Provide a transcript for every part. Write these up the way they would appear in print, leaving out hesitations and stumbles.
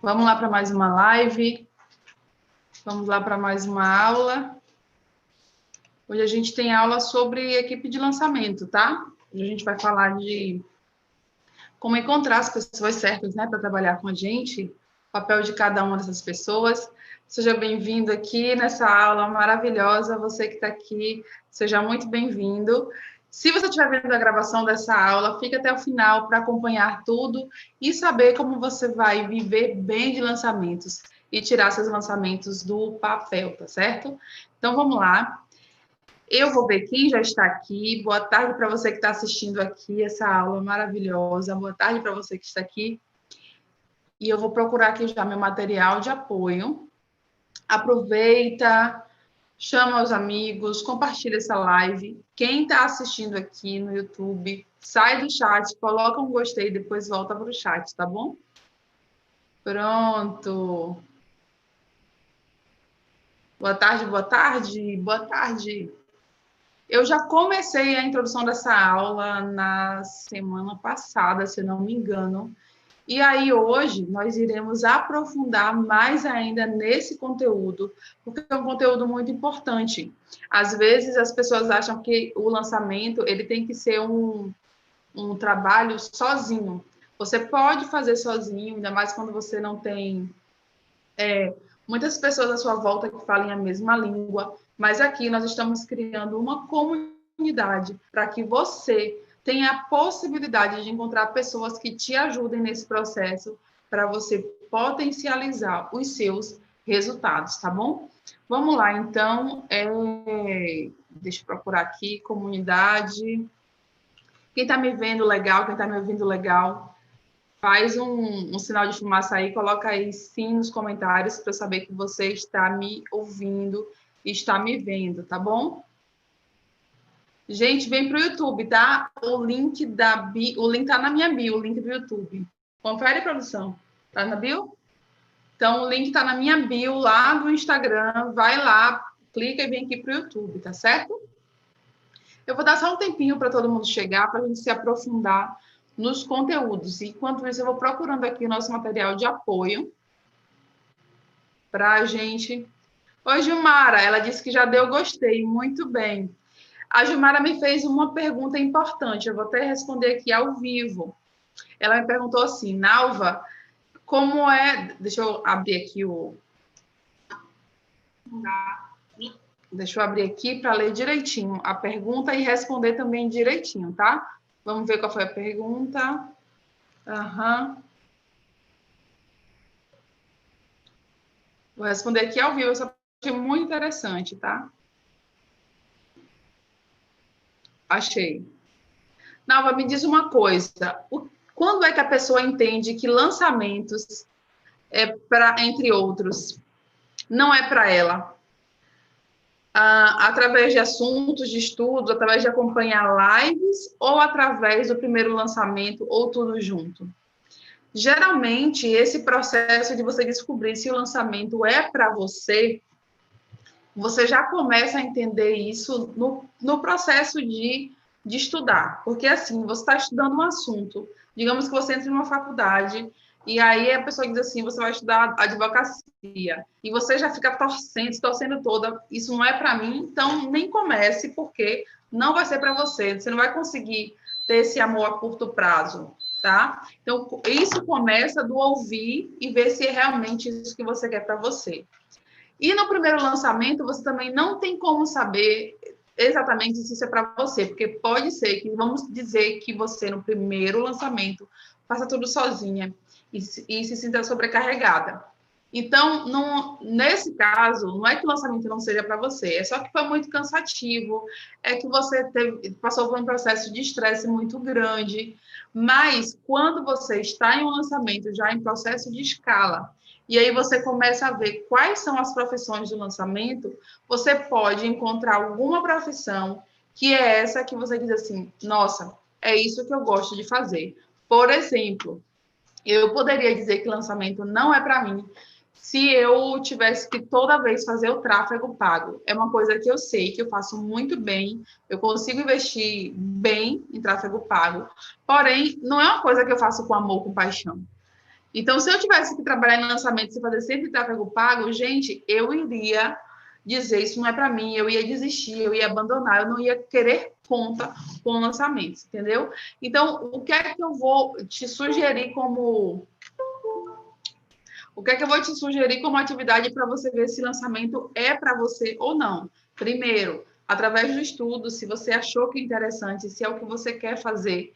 Vamos lá para mais uma live. Vamos lá para mais uma aula. Hoje a gente tem aula sobre equipe de lançamento, tá? Hoje a gente vai falar de como encontrar as pessoas certas, né, para trabalhar com a gente, o papel de cada uma dessas pessoas. Seja bem-vindo aqui nessa aula maravilhosa. Você que está aqui, seja muito bem-vindo. Se você estiver vendo a gravação dessa aula, fica até o final para acompanhar tudo e saber como você vai viver bem de lançamentos e tirar seus lançamentos do papel, tá certo? Então, vamos lá. Eu vou ver quem já está aqui. Boa tarde para você que está assistindo aqui essa aula maravilhosa. Boa tarde para você que está aqui. E eu vou procurar aqui já meu material de apoio. Aproveita, chama os amigos, compartilha essa live. Quem está assistindo aqui no YouTube, sai do chat, coloca um gostei e depois volta para o chat, tá bom? Pronto. Boa tarde, boa tarde, boa tarde. Eu já comecei a introdução dessa aula na semana passada, se não me engano. E aí, hoje, nós iremos aprofundar mais ainda nesse conteúdo, porque é um conteúdo muito importante. Às vezes, as pessoas acham que o lançamento ele tem que ser um trabalho sozinho. Você pode fazer sozinho, ainda mais quando você não tem muitas pessoas à sua volta que falem a mesma língua, mas aqui nós estamos criando uma comunidade para que você tenha a possibilidade de encontrar pessoas que te ajudem nesse processo para você potencializar os seus resultados, tá bom? Vamos lá, então, deixa eu procurar aqui, comunidade. Quem está me vendo legal, quem está me ouvindo legal, faz um sinal de fumaça aí, coloca aí sim nos comentários para eu saber que você está me ouvindo e está me vendo, tá bom? Gente, vem para o YouTube, tá? O link tá na minha bio, o link do YouTube. Confere, produção. Tá na bio? Então, o link tá na minha bio lá do Instagram. Vai lá, clica e vem aqui para o YouTube, tá certo? Eu vou dar só um tempinho para todo mundo chegar, para a gente se aprofundar nos conteúdos. Enquanto isso, eu vou procurando aqui o nosso material de apoio para a gente. Oi, Gilmara, ela disse que já deu gostei, muito bem. A Gilmara me fez uma pergunta importante, eu vou até responder aqui ao vivo. Ela me perguntou assim, Nalva, como é... Deixa eu abrir aqui o... Deixa eu abrir aqui para ler direitinho a pergunta e responder também direitinho, tá? Vamos ver qual foi a pergunta. Aham. Vou responder aqui ao vivo, essa parte é muito interessante, tá? Achei. Nalva, me diz uma coisa. Quando é que a pessoa entende que lançamentos, entre outros, não é para ela? Através de assuntos, de estudos, através de acompanhar lives ou através do primeiro lançamento ou tudo junto? Geralmente, esse processo de você descobrir se o lançamento é para você, você já começa a entender isso no processo de estudar. Porque, assim, você está estudando um assunto. Digamos que você entra em uma faculdade e aí a pessoa diz assim, você vai estudar advocacia. E você já fica torcendo toda. Isso não é para mim, então nem comece, porque não vai ser para você. Você não vai conseguir ter esse amor a curto prazo, tá? Então, isso começa do ouvir e ver se é realmente isso que você quer para você. E no primeiro lançamento, você também não tem como saber exatamente se isso é para você, porque pode ser que, vamos dizer que você, no primeiro lançamento, faça tudo sozinha e se sinta sobrecarregada. Então, nesse caso, não é que o lançamento não seja para você, é só que foi muito cansativo, é que você passou por um processo de estresse muito grande, mas quando você está em um lançamento já em processo de escala, e aí você começa a ver quais são as profissões do lançamento, você pode encontrar alguma profissão que é essa que você diz assim, nossa, é isso que eu gosto de fazer. Por exemplo, eu poderia dizer que lançamento não é para mim se eu tivesse que toda vez fazer o tráfego pago. É uma coisa que eu sei que eu faço muito bem, eu consigo investir bem em tráfego pago, porém, não é uma coisa que eu faço com amor, com paixão. Então, se eu tivesse que trabalhar em lançamento e fazer sempre tráfego pago, gente, eu iria dizer, isso não é para mim, eu ia desistir, eu ia abandonar, eu não ia querer conta com lançamentos, entendeu? Então, o que é que eu vou te sugerir como... O que é que eu vou te sugerir como atividade para você ver se lançamento é para você ou não? Primeiro, através do estudo, se você achou que é interessante, se é o que você quer fazer,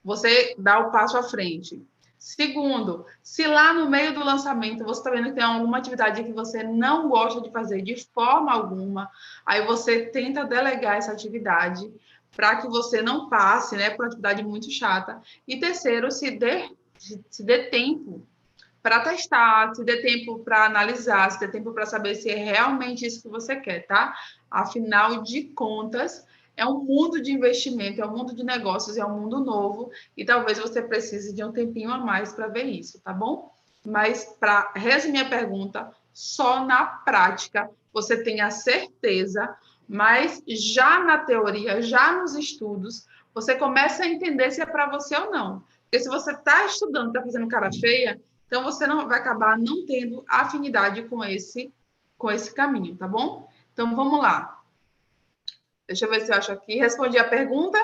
você dá o passo à frente. Segundo, se lá no meio do lançamento você está vendo que tem alguma atividade que você não gosta de fazer de forma alguma, aí você tenta delegar essa atividade para que você não passe, né, por uma atividade muito chata. E terceiro, se dê tempo para testar, se dê tempo para analisar, se dê tempo para saber se é realmente isso que você quer, tá? Afinal de contas, é um mundo de investimento, é um mundo de negócios, é um mundo novo e talvez você precise de um tempinho a mais para ver isso, tá bom? Mas, para resumir a pergunta, só na prática você tem a certeza, mas já na teoria, já nos estudos, você começa a entender se é para você ou não. Porque se você está estudando, está fazendo cara feia, então, você não vai acabar não tendo afinidade com esse caminho, tá bom? Então, vamos lá. Deixa eu ver se eu acho aqui. Respondi a pergunta.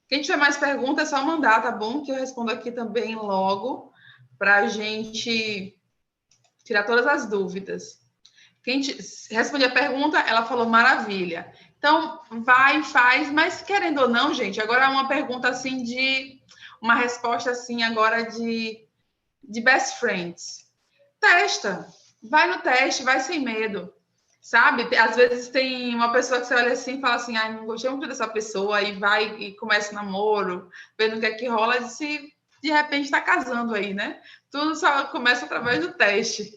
Quem tiver mais perguntas, é só mandar, tá bom? Que eu respondo aqui também logo, para a gente tirar todas as dúvidas. Quem responde a pergunta, ela falou maravilha. Então, vai, faz, mas querendo ou não, gente, agora é uma pergunta assim de... Uma resposta assim agora de best friends. Testa, vai no teste, vai sem medo, sabe? Às vezes tem uma pessoa que você olha assim e fala assim, ai, não gostei muito dessa pessoa, e vai e começa o namoro, vendo o que é que rola, e se de repente está casando aí, né? Tudo só começa através do teste.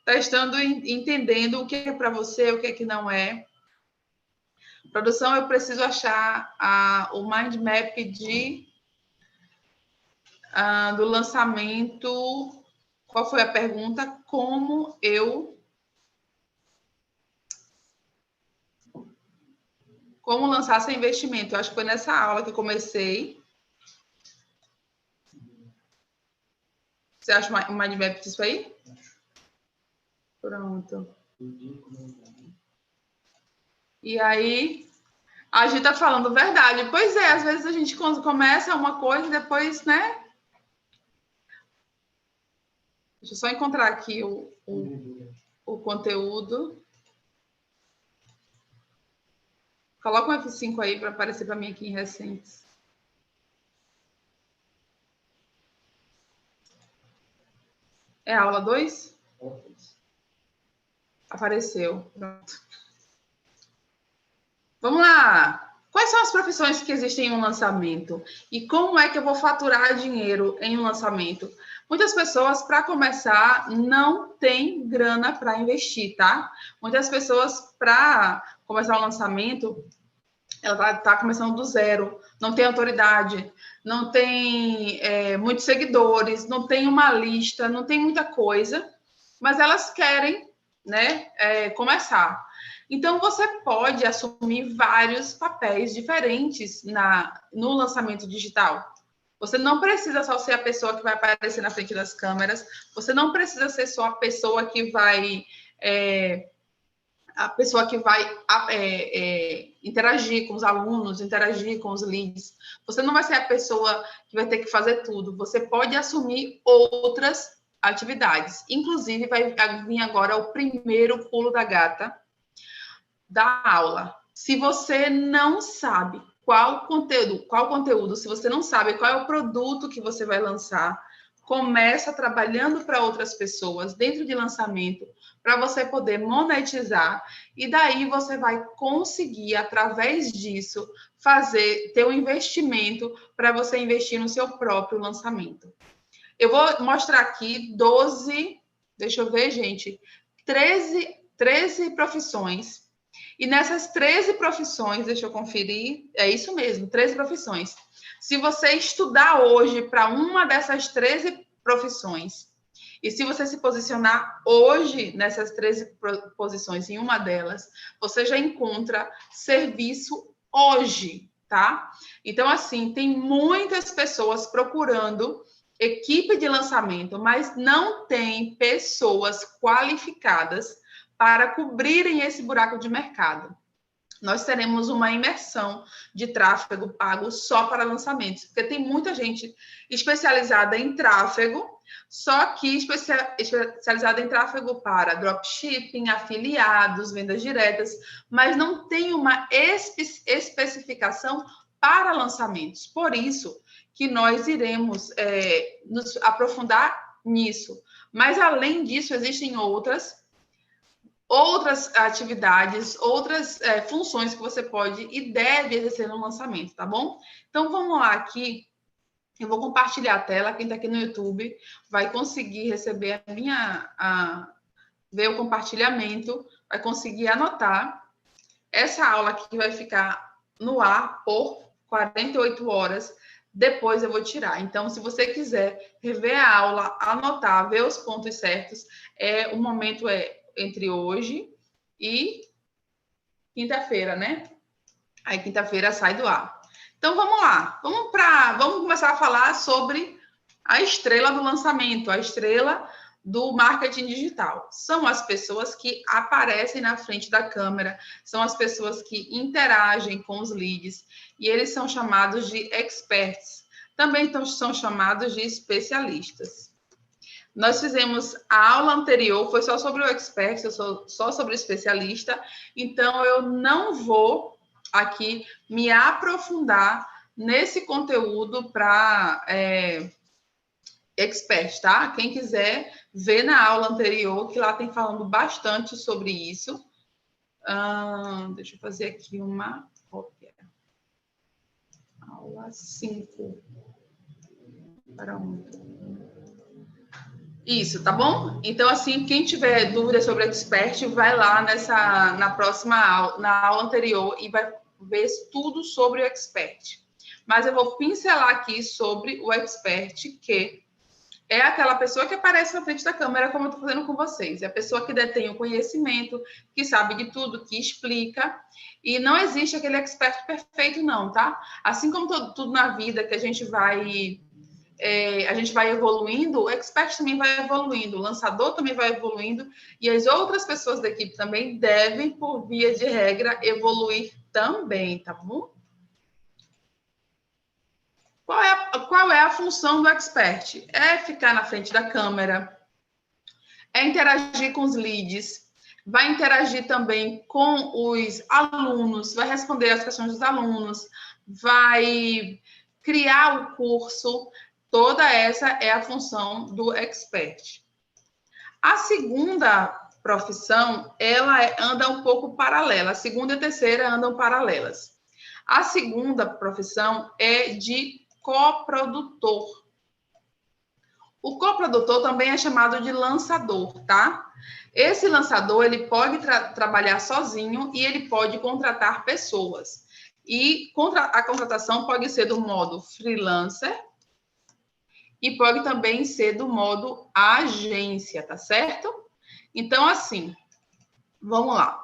Testando e entendendo o que é para você, o que é que não é. Produção, eu preciso achar o mind map do lançamento. Qual foi a pergunta? Como lançar sem investimento? Eu acho que foi nessa aula que eu comecei. Você acha um mind map disso aí? Pronto. E aí, a gente tá falando verdade. Pois é, às vezes a gente começa uma coisa e depois, né? Deixa eu só encontrar aqui o conteúdo. Coloca um F5 aí para aparecer para mim aqui em recentes. É a aula 2? Apareceu. Pronto. Vamos lá. Quais são as profissões que existem em um lançamento? E como é que eu vou faturar dinheiro em um lançamento? Muitas pessoas, para começar, não têm grana para investir, tá? Muitas pessoas, para começar um lançamento, ela tá começando do zero, não tem autoridade, não tem muitos seguidores, não tem uma lista, não tem muita coisa, mas elas querem, né, começar. Então, você pode assumir vários papéis diferentes no lançamento digital. Você não precisa só ser a pessoa que vai aparecer na frente das câmeras, você não precisa ser só a pessoa que vai interagir com os alunos, interagir com os leads. Você não vai ser a pessoa que vai ter que fazer tudo. Você pode assumir outras atividades. Inclusive, vai vir agora o primeiro pulo da gata da aula. Se você não sabe qual conteúdo, se você não sabe qual é o produto que você vai lançar, começa trabalhando para outras pessoas dentro de lançamento, para você poder monetizar, e daí você vai conseguir, através disso, ter um investimento para você investir no seu próprio lançamento. Eu vou mostrar aqui 12, deixa eu ver, gente, 13 profissões. E nessas 13 profissões, deixa eu conferir, é isso mesmo, 13 profissões. Se você estudar hoje para uma dessas 13 profissões, e se você se posicionar hoje nessas 13 posições, em uma delas, você já encontra serviço hoje, tá? Então, assim, tem muitas pessoas procurando equipe de lançamento, mas não tem pessoas qualificadas para cobrirem esse buraco de mercado. Nós teremos uma imersão de tráfego pago só para lançamentos, porque tem muita gente especializada em tráfego, só que especializada em tráfego para dropshipping, afiliados, vendas diretas, mas não tem uma especificação para lançamentos. Por isso que nós iremos nos aprofundar nisso. Mas, além disso, existem outras atividades, outras funções que você pode e deve exercer no lançamento, tá bom? Então, vamos lá aqui. Eu vou compartilhar a tela. Quem está aqui no YouTube vai conseguir receber ver o compartilhamento, vai conseguir anotar. Essa aula aqui vai ficar no ar por 48 horas. Depois eu vou tirar. Então, se você quiser rever a aula, anotar, ver os pontos certos, o momento entre hoje e quinta-feira, né? Aí quinta-feira sai do ar. Então vamos lá, vamos começar a falar sobre a estrela do lançamento, a estrela do marketing digital. São as pessoas que aparecem na frente da câmera, são as pessoas que interagem com os leads e eles são chamados de experts. Também são chamados de especialistas. Nós fizemos a aula anterior, foi só sobre o expert, só sobre o especialista, então eu não vou aqui me aprofundar nesse conteúdo para expert, tá? Quem quiser ver na aula anterior, que lá tem falando bastante sobre isso. Deixa eu fazer aqui uma cópia. Aula 5. Para onde? Isso, tá bom? Então, assim, quem tiver dúvida sobre expert, vai lá na próxima aula, na aula anterior, e vai ver tudo sobre o expert. Mas eu vou pincelar aqui sobre o expert, que é aquela pessoa que aparece na frente da câmera, como eu estou fazendo com vocês. É a pessoa que detém o conhecimento, que sabe de tudo, que explica. E não existe aquele expert perfeito, não, tá? Assim como tudo na vida que a gente vai evoluindo, o expert também vai evoluindo, o lançador também vai evoluindo, e as outras pessoas da equipe também devem, por via de regra, evoluir também, tá bom? Qual é a função do expert? É ficar na frente da câmera, é interagir com os leads, vai interagir também com os alunos, vai responder as questões dos alunos, vai criar o curso. Toda essa é a função do expert. A segunda profissão, ela anda um pouco paralela. A segunda e a terceira andam paralelas. A segunda profissão é de coprodutor. O coprodutor também é chamado de lançador, tá? Esse lançador, ele pode trabalhar sozinho e ele pode contratar pessoas. E a contratação pode ser do modo freelancer, e pode também ser do modo agência, tá certo? Então, assim, vamos lá.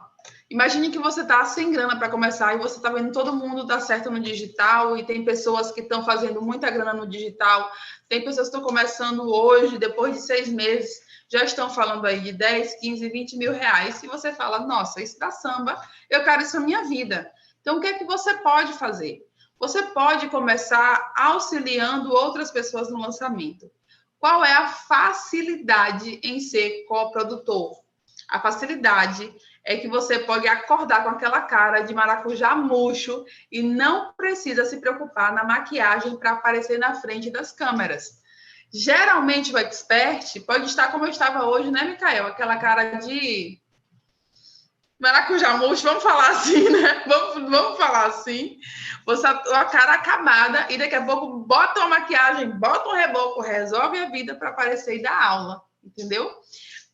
Imagine que você está sem grana para começar e você está vendo todo mundo dar certo no digital e tem pessoas que estão fazendo muita grana no digital, tem pessoas que estão começando hoje, depois de 6 meses, já estão falando aí de 10, 15, 20 mil reais. E você fala, nossa, isso dá samba, eu quero isso na minha vida. Então, o que é que você pode fazer? Você pode começar auxiliando outras pessoas no lançamento. Qual é a facilidade em ser coprodutor? A facilidade é que você pode acordar com aquela cara de maracujá murcho e não precisa se preocupar na maquiagem para aparecer na frente das câmeras. Geralmente o expert pode estar como eu estava hoje, né, Micael? Aquela cara de maracujá murcho, vamos falar assim, né? Vamos falar assim. Você a cara acabada e daqui a pouco bota uma maquiagem, bota um reboco, resolve a vida para aparecer e dar aula, entendeu?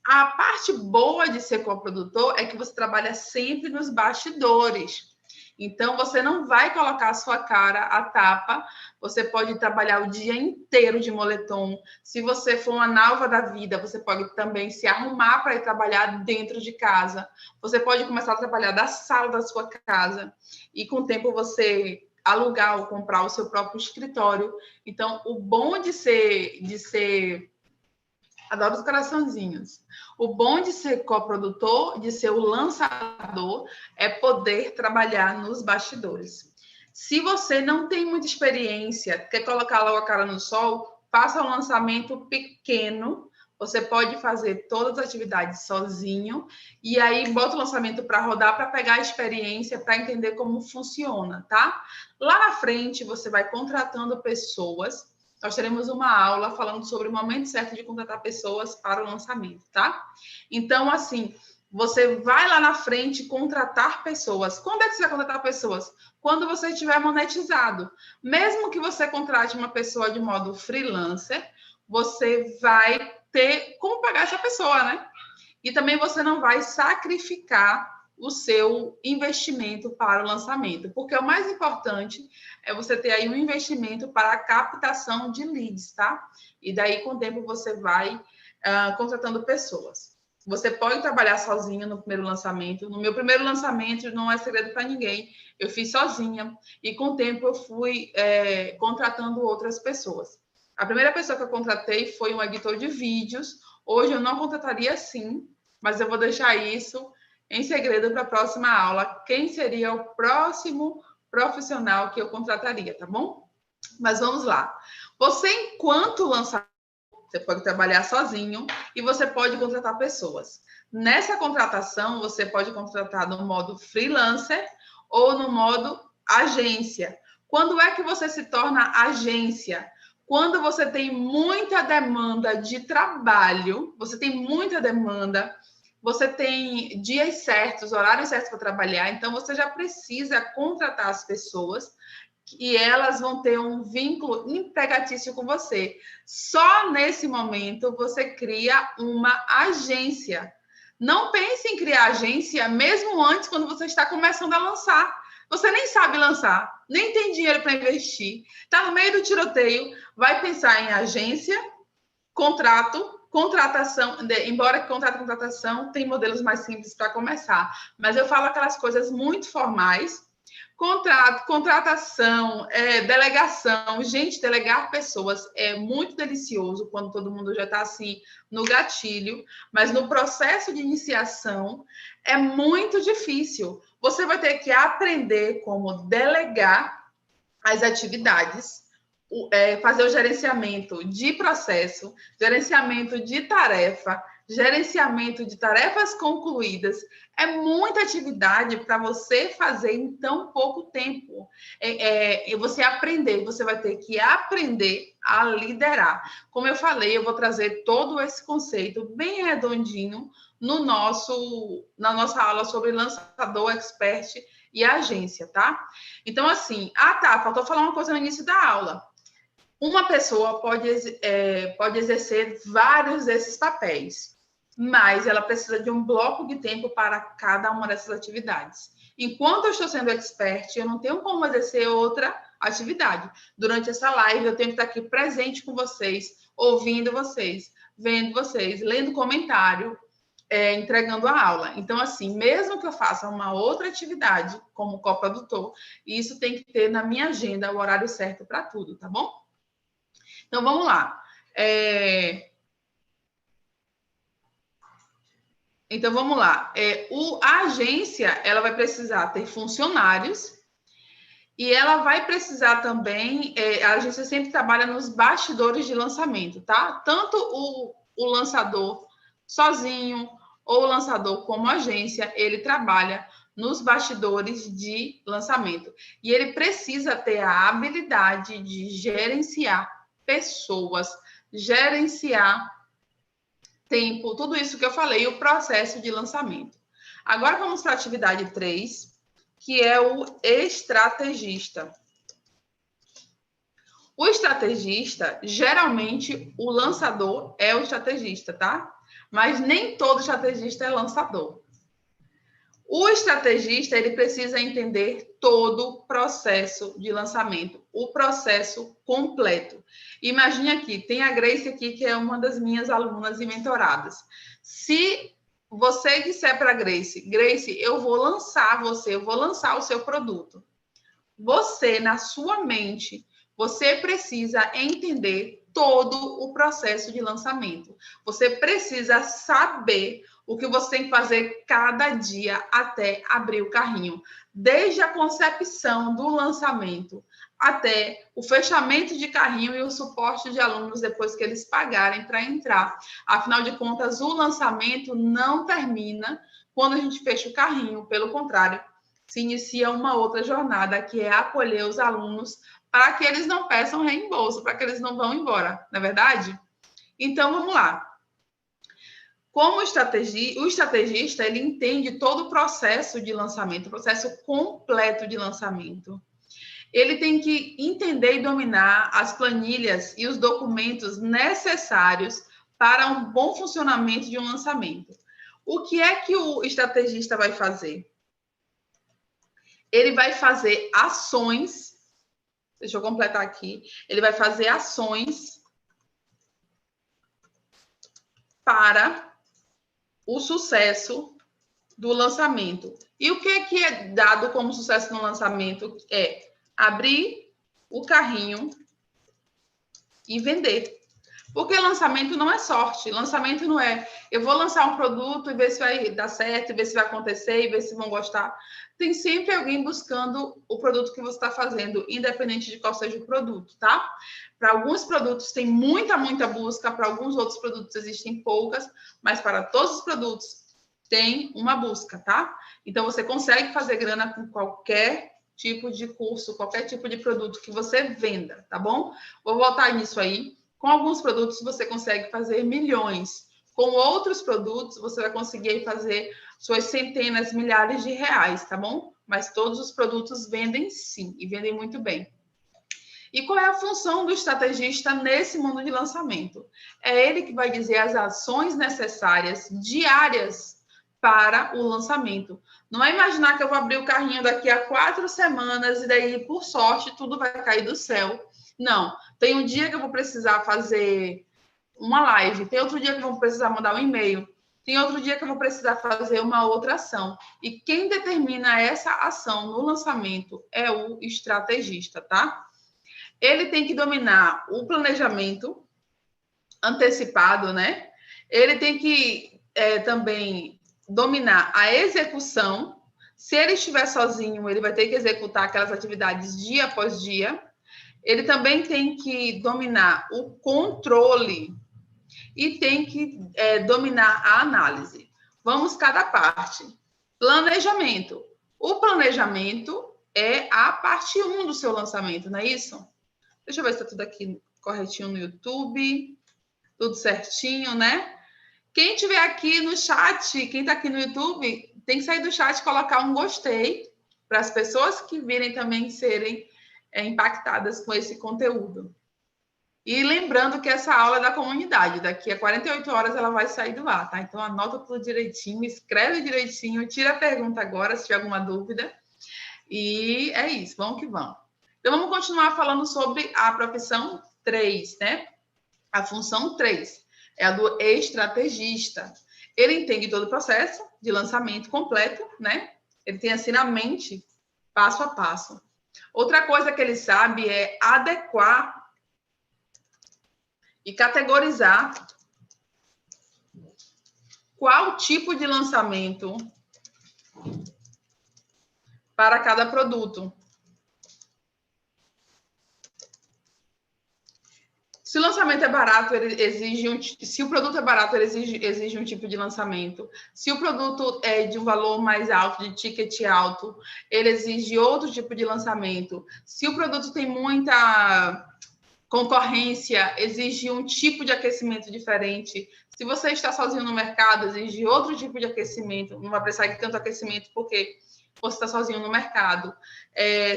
A parte boa de ser coprodutor é que você trabalha sempre nos bastidores. Então, você não vai colocar a sua cara à tapa, você pode trabalhar o dia inteiro de moletom. Se você for uma nalva da vida, você pode também se arrumar para ir trabalhar dentro de casa. Você pode começar a trabalhar da sala da sua casa e, com o tempo, você alugar ou comprar o seu próprio escritório. Então, o bom de ser adoro os coraçãozinhos. O bom de ser coprodutor, de ser o lançador, é poder trabalhar nos bastidores. Se você não tem muita experiência, quer colocar logo a cara no sol, faça um lançamento pequeno. Você pode fazer todas as atividades sozinho e aí bota o lançamento para rodar, para pegar a experiência, para entender como funciona, tá? Lá na frente, você vai contratando pessoas. Nós teremos uma aula falando sobre o momento certo de contratar pessoas para o lançamento, tá? Então, assim, você vai lá na frente contratar pessoas. Quando é que você vai contratar pessoas? Quando você estiver monetizado. Mesmo que você contrate uma pessoa de modo freelancer, você vai ter como pagar essa pessoa, né? E também você não vai sacrificar o seu investimento para o lançamento, porque o mais importante é você ter aí um investimento para a captação de leads, tá? E daí, com o tempo, você vai contratando pessoas. Você pode trabalhar sozinha no primeiro lançamento. No meu primeiro lançamento, não é segredo para ninguém, eu fiz sozinha. E com o tempo, eu fui contratando outras pessoas. A primeira pessoa que eu contratei foi um editor de vídeos. Hoje eu não contrataria assim, mas eu vou deixar isso em segredo para a próxima aula. Quem seria o próximo profissional que eu contrataria, tá bom? Mas vamos lá. Você, enquanto lançador, você pode trabalhar sozinho e você pode contratar pessoas. Nessa contratação, você pode contratar no modo freelancer ou no modo agência. Quando é que você se torna agência? Quando você tem muita demanda de trabalho, você tem muita demanda, você tem dias certos, horários certos para trabalhar, então você já precisa contratar as pessoas e elas vão ter um vínculo empregatício com você. Só nesse momento você cria uma agência. Não pense em criar agência mesmo antes, quando você está começando a lançar. Você nem sabe lançar, nem tem dinheiro para investir, está no meio do tiroteio, vai pensar em agência, contrato, contratação, embora que contrato e contratação tem modelos mais simples para começar, mas eu falo aquelas coisas muito formais, contrato, contratação, delegação, gente, delegar pessoas é muito delicioso quando todo mundo já está assim no gatilho, mas no processo de iniciação é muito difícil. Você vai ter que aprender como delegar as atividades, fazer o gerenciamento de processo, gerenciamento de tarefa, gerenciamento de tarefas concluídas. É muita atividade para você fazer em tão pouco tempo. Você aprender, você vai ter que aprender a liderar. Como eu falei, eu vou trazer todo esse conceito bem redondinho na nossa aula sobre lançador, expert e agência, tá? Então, assim, tá, faltou falar uma coisa no início da aula. Uma pessoa pode exercer vários desses papéis, mas ela precisa de um bloco de tempo para cada uma dessas atividades. Enquanto eu estou sendo expert, eu não tenho como exercer outra atividade. Durante essa live, eu tenho que estar aqui presente com vocês, ouvindo vocês, vendo vocês, lendo comentário, entregando a aula. Então, assim, mesmo que eu faça uma outra atividade como coprodutor, isso tem que ter na minha agenda o horário certo para tudo, tá bom? Então, vamos lá. Então, vamos lá. A agência, ela vai precisar ter funcionários e ela vai precisar também... a agência sempre trabalha nos bastidores de lançamento, tá? Tanto o lançador sozinho ou o lançador como agência, ele trabalha nos bastidores de lançamento. E ele precisa ter a habilidade de gerenciar pessoas, gerenciar tempo, tudo isso que eu falei, o processo de lançamento. Agora vamos para a atividade 3, que é o estrategista. O estrategista, geralmente, o lançador é o estrategista, tá? Mas nem todo estrategista é lançador. O estrategista, ele precisa entender todo o processo de lançamento, o processo completo. Imagine aqui, tem a Grace aqui, que é uma das minhas alunas e mentoradas. Se você disser para a Grace, Grace, eu vou lançar você, eu vou lançar o seu produto. você, na sua mente, você precisa entender todo o processo de lançamento. Você precisa saber o que você tem que fazer cada dia até abrir o carrinho. Desde a concepção do lançamento até o fechamento de carrinho e o suporte de alunos depois que eles pagarem para entrar. Afinal de contas, o lançamento não termina quando a gente fecha o carrinho, pelo contrário, se inicia uma outra jornada, que é acolher os alunos para que eles não peçam reembolso, para que eles não vão embora, não é verdade? Então, vamos lá. Como o estrategista, ele entende todo o processo de lançamento, o processo completo de lançamento. Ele tem que entender e dominar as planilhas e os documentos necessários para um bom funcionamento de um lançamento. O que é que o estrategista vai fazer? Ele vai fazer ações, deixa eu completar aqui, ele vai fazer ações para o sucesso do lançamento. E o que é dado como sucesso no lançamento? É abrir o carrinho e vender. Porque lançamento não é sorte. Lançamento não é eu vou lançar um produto e ver se vai dar certo, ver se vai acontecer e ver se vão gostar. Tem sempre alguém buscando o produto que você está fazendo, independente de qual seja o produto, tá? Para alguns produtos tem muita busca, para alguns outros produtos existem poucas, mas para todos os produtos tem uma busca, tá? Então você consegue fazer grana com qualquer tipo de curso, qualquer tipo de produto que você venda, tá bom? Vou voltar nisso aí. Com alguns produtos você consegue fazer milhões. Com outros produtos você vai conseguir fazer suas centenas, milhares de reais, tá bom? Mas todos os produtos vendem sim, e vendem muito bem. E qual é a função do estrategista nesse mundo de lançamento? É ele que vai dizer as ações necessárias, diárias, para o lançamento. Não é imaginar que eu vou abrir o carrinho daqui a 4 semanas e daí, por sorte, tudo vai cair do céu. Não. Tem um dia que eu vou precisar fazer uma live, tem outro dia que eu vou precisar mandar um e-mail, tem outro dia que eu vou precisar fazer uma outra ação. E quem determina essa ação no lançamento é o estrategista, tá? Ele tem que dominar o planejamento antecipado, né? Ele tem que também dominar a execução. Se ele estiver sozinho, ele vai ter que executar aquelas atividades dia após dia. Ele também tem que dominar o controle e tem que dominar a análise. Vamos cada parte. Planejamento. O planejamento é a parte 1 do seu lançamento, não é isso? Deixa eu ver se está tudo aqui corretinho no YouTube. Tudo certinho, né? Quem tiver aqui no chat, quem está aqui no YouTube, tem que sair do chat e colocar um gostei para as pessoas que virem também serem impactadas com esse conteúdo. E lembrando que essa aula é da comunidade, daqui a 48 horas ela vai sair do ar, tá? Então anota tudo direitinho, escreve direitinho, tira a pergunta agora, se tiver alguma dúvida. E é isso, vamos que vamos. Então vamos continuar falando sobre a profissão 3, né? A função 3 é a do estrategista. Ele entende todo o processo de lançamento completo, né? Ele tem assim na mente, passo a passo. Outra coisa que ele sabe é adequar e categorizar qual tipo de lançamento para cada produto. Se o lançamento é barato, ele exige se o produto é barato, ele exige um tipo de lançamento. Se o produto é de um valor mais alto, de ticket alto, ele exige outro tipo de lançamento. Se o produto tem muita concorrência, exige um tipo de aquecimento diferente. Se você está sozinho no mercado, exige outro tipo de aquecimento. Não vai precisar de tanto aquecimento, porque você está sozinho no mercado.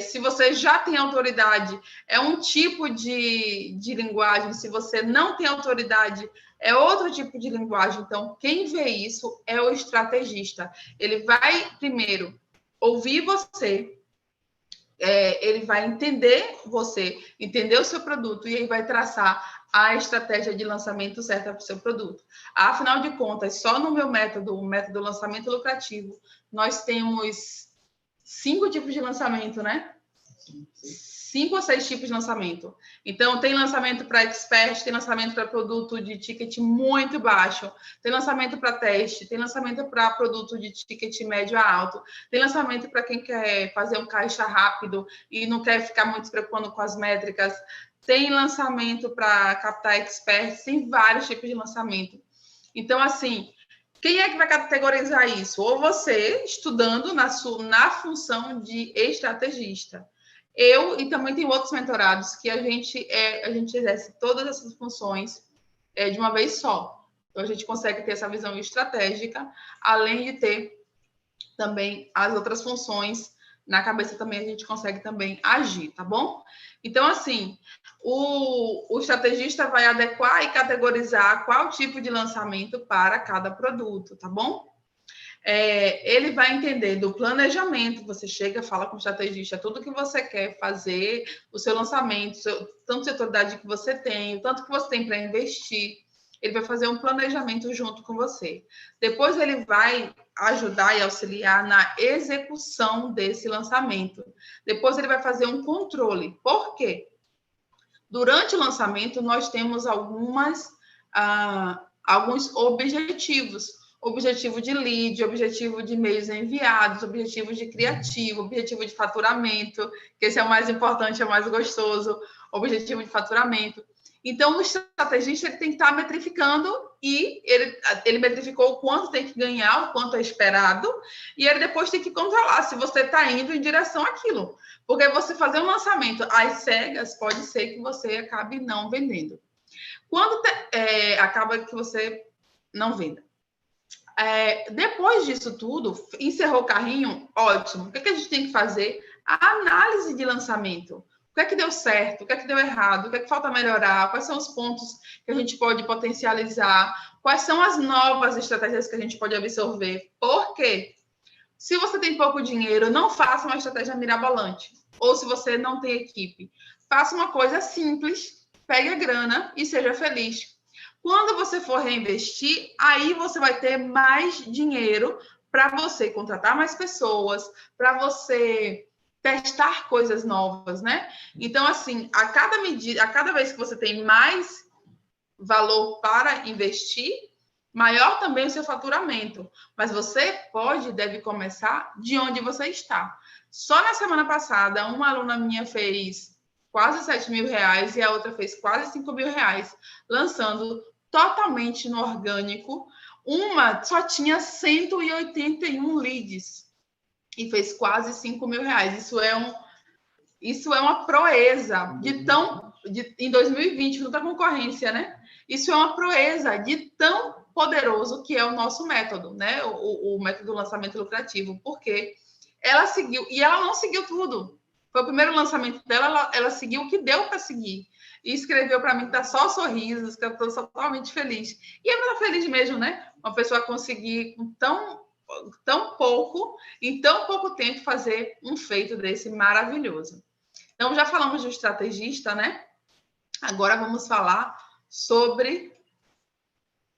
Se você já tem autoridade, é um tipo de linguagem. Se você não tem autoridade, é outro tipo de linguagem. Então, quem vê isso é o estrategista. Ele vai, primeiro, ouvir você, ele vai entender você, entender o seu produto e aí vai traçar a estratégia de lançamento certa para o seu produto. Afinal de contas, só no meu método, o método lançamento lucrativo, nós temos 5 tipos de lançamento, né? 5 ou 6 tipos de lançamento. Então, tem lançamento para expert, tem lançamento para produto de ticket muito baixo, tem lançamento para teste, tem lançamento para produto de ticket médio a alto, tem lançamento para quem quer fazer um caixa rápido e não quer ficar muito se preocupando com as métricas, tem lançamento para captar experts, tem vários tipos de lançamento. Então, assim, quem é que vai categorizar isso? Ou você, estudando na função de estrategista. Eu e também tem outros mentorados que a gente exerce todas essas funções de uma vez só. Então, a gente consegue ter essa visão estratégica, além de ter também as outras funções na cabeça também, a gente consegue também agir, tá bom? Então, assim, o estrategista vai adequar e categorizar qual tipo de lançamento para cada produto, tá bom? Ele vai entender do planejamento. Você chega, fala com o estrategista tudo que você quer fazer, o seu lançamento, tanto de autoridade que você tem, o tanto que você tem para investir. Ele vai fazer um planejamento junto com você. Depois ele vai ajudar e auxiliar na execução desse lançamento. Depois ele vai fazer um controle. Por quê? Durante o lançamento, nós temos alguns objetivos. Objetivo de lead, objetivo de e-mails enviados, objetivo de criativo, objetivo de faturamento, que esse é o mais importante, é o mais gostoso, objetivo de faturamento. Então, o estrategista ele tem que estar metrificando e ele metrificou o quanto tem que ganhar, o quanto é esperado, e ele depois tem que controlar se você está indo em direção àquilo. Porque você fazer um lançamento às cegas, pode ser que você acabe não vendendo. Quando acaba que você não venda. Depois disso tudo, encerrou o carrinho, ótimo. O que a gente tem que fazer? A análise de lançamento. O que é que deu certo? O que é que deu errado? O que é que falta melhorar? Quais são os pontos que a gente pode potencializar? Quais são as novas estratégias que a gente pode absorver? Por quê? Se você tem pouco dinheiro, não faça uma estratégia mirabolante. Ou se você não tem equipe, faça uma coisa simples, pegue a grana e seja feliz. Quando você for reinvestir, aí você vai ter mais dinheiro para você contratar mais pessoas, para você testar coisas novas, né? Então, assim, a cada vez que você tem mais valor para investir, maior também o seu faturamento. Mas você deve começar de onde você está. Só na semana passada, uma aluna minha fez quase 7 mil reais e a outra fez quase 5 mil reais, lançando totalmente no orgânico. Uma só tinha 181 leads e fez quase 5 mil reais. Isso é uma proeza em 2020, muita concorrência, né? Isso é uma proeza de tão poderoso que é o nosso método, né? O método lançamento lucrativo, porque ela seguiu, e ela não seguiu tudo. Foi o primeiro lançamento dela, ela seguiu o que deu para seguir. E escreveu para mim que tá só sorrisos, que eu estou totalmente feliz. E é muito feliz mesmo, né? Uma pessoa conseguir com tão pouco, em tão pouco tempo, fazer um feito desse maravilhoso. Então, já falamos do estrategista, né? Agora vamos falar sobre...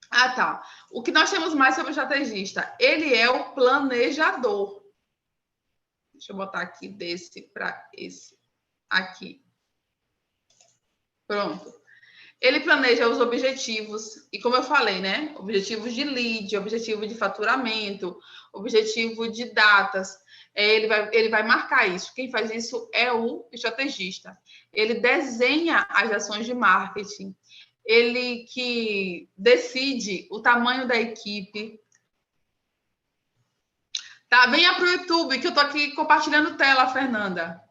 tá. O que nós temos mais sobre o estrategista? Ele é o planejador. Deixa eu botar aqui desse para esse aqui. Pronto. Ele planeja os objetivos, e como eu falei, né? Objetivos de lead, objetivo de faturamento, objetivo de datas. Ele vai marcar isso. Quem faz isso é o estrategista. Ele desenha as ações de marketing. Ele que decide o tamanho da equipe. Tá, venha para o YouTube, que eu tô aqui compartilhando tela, Fernanda.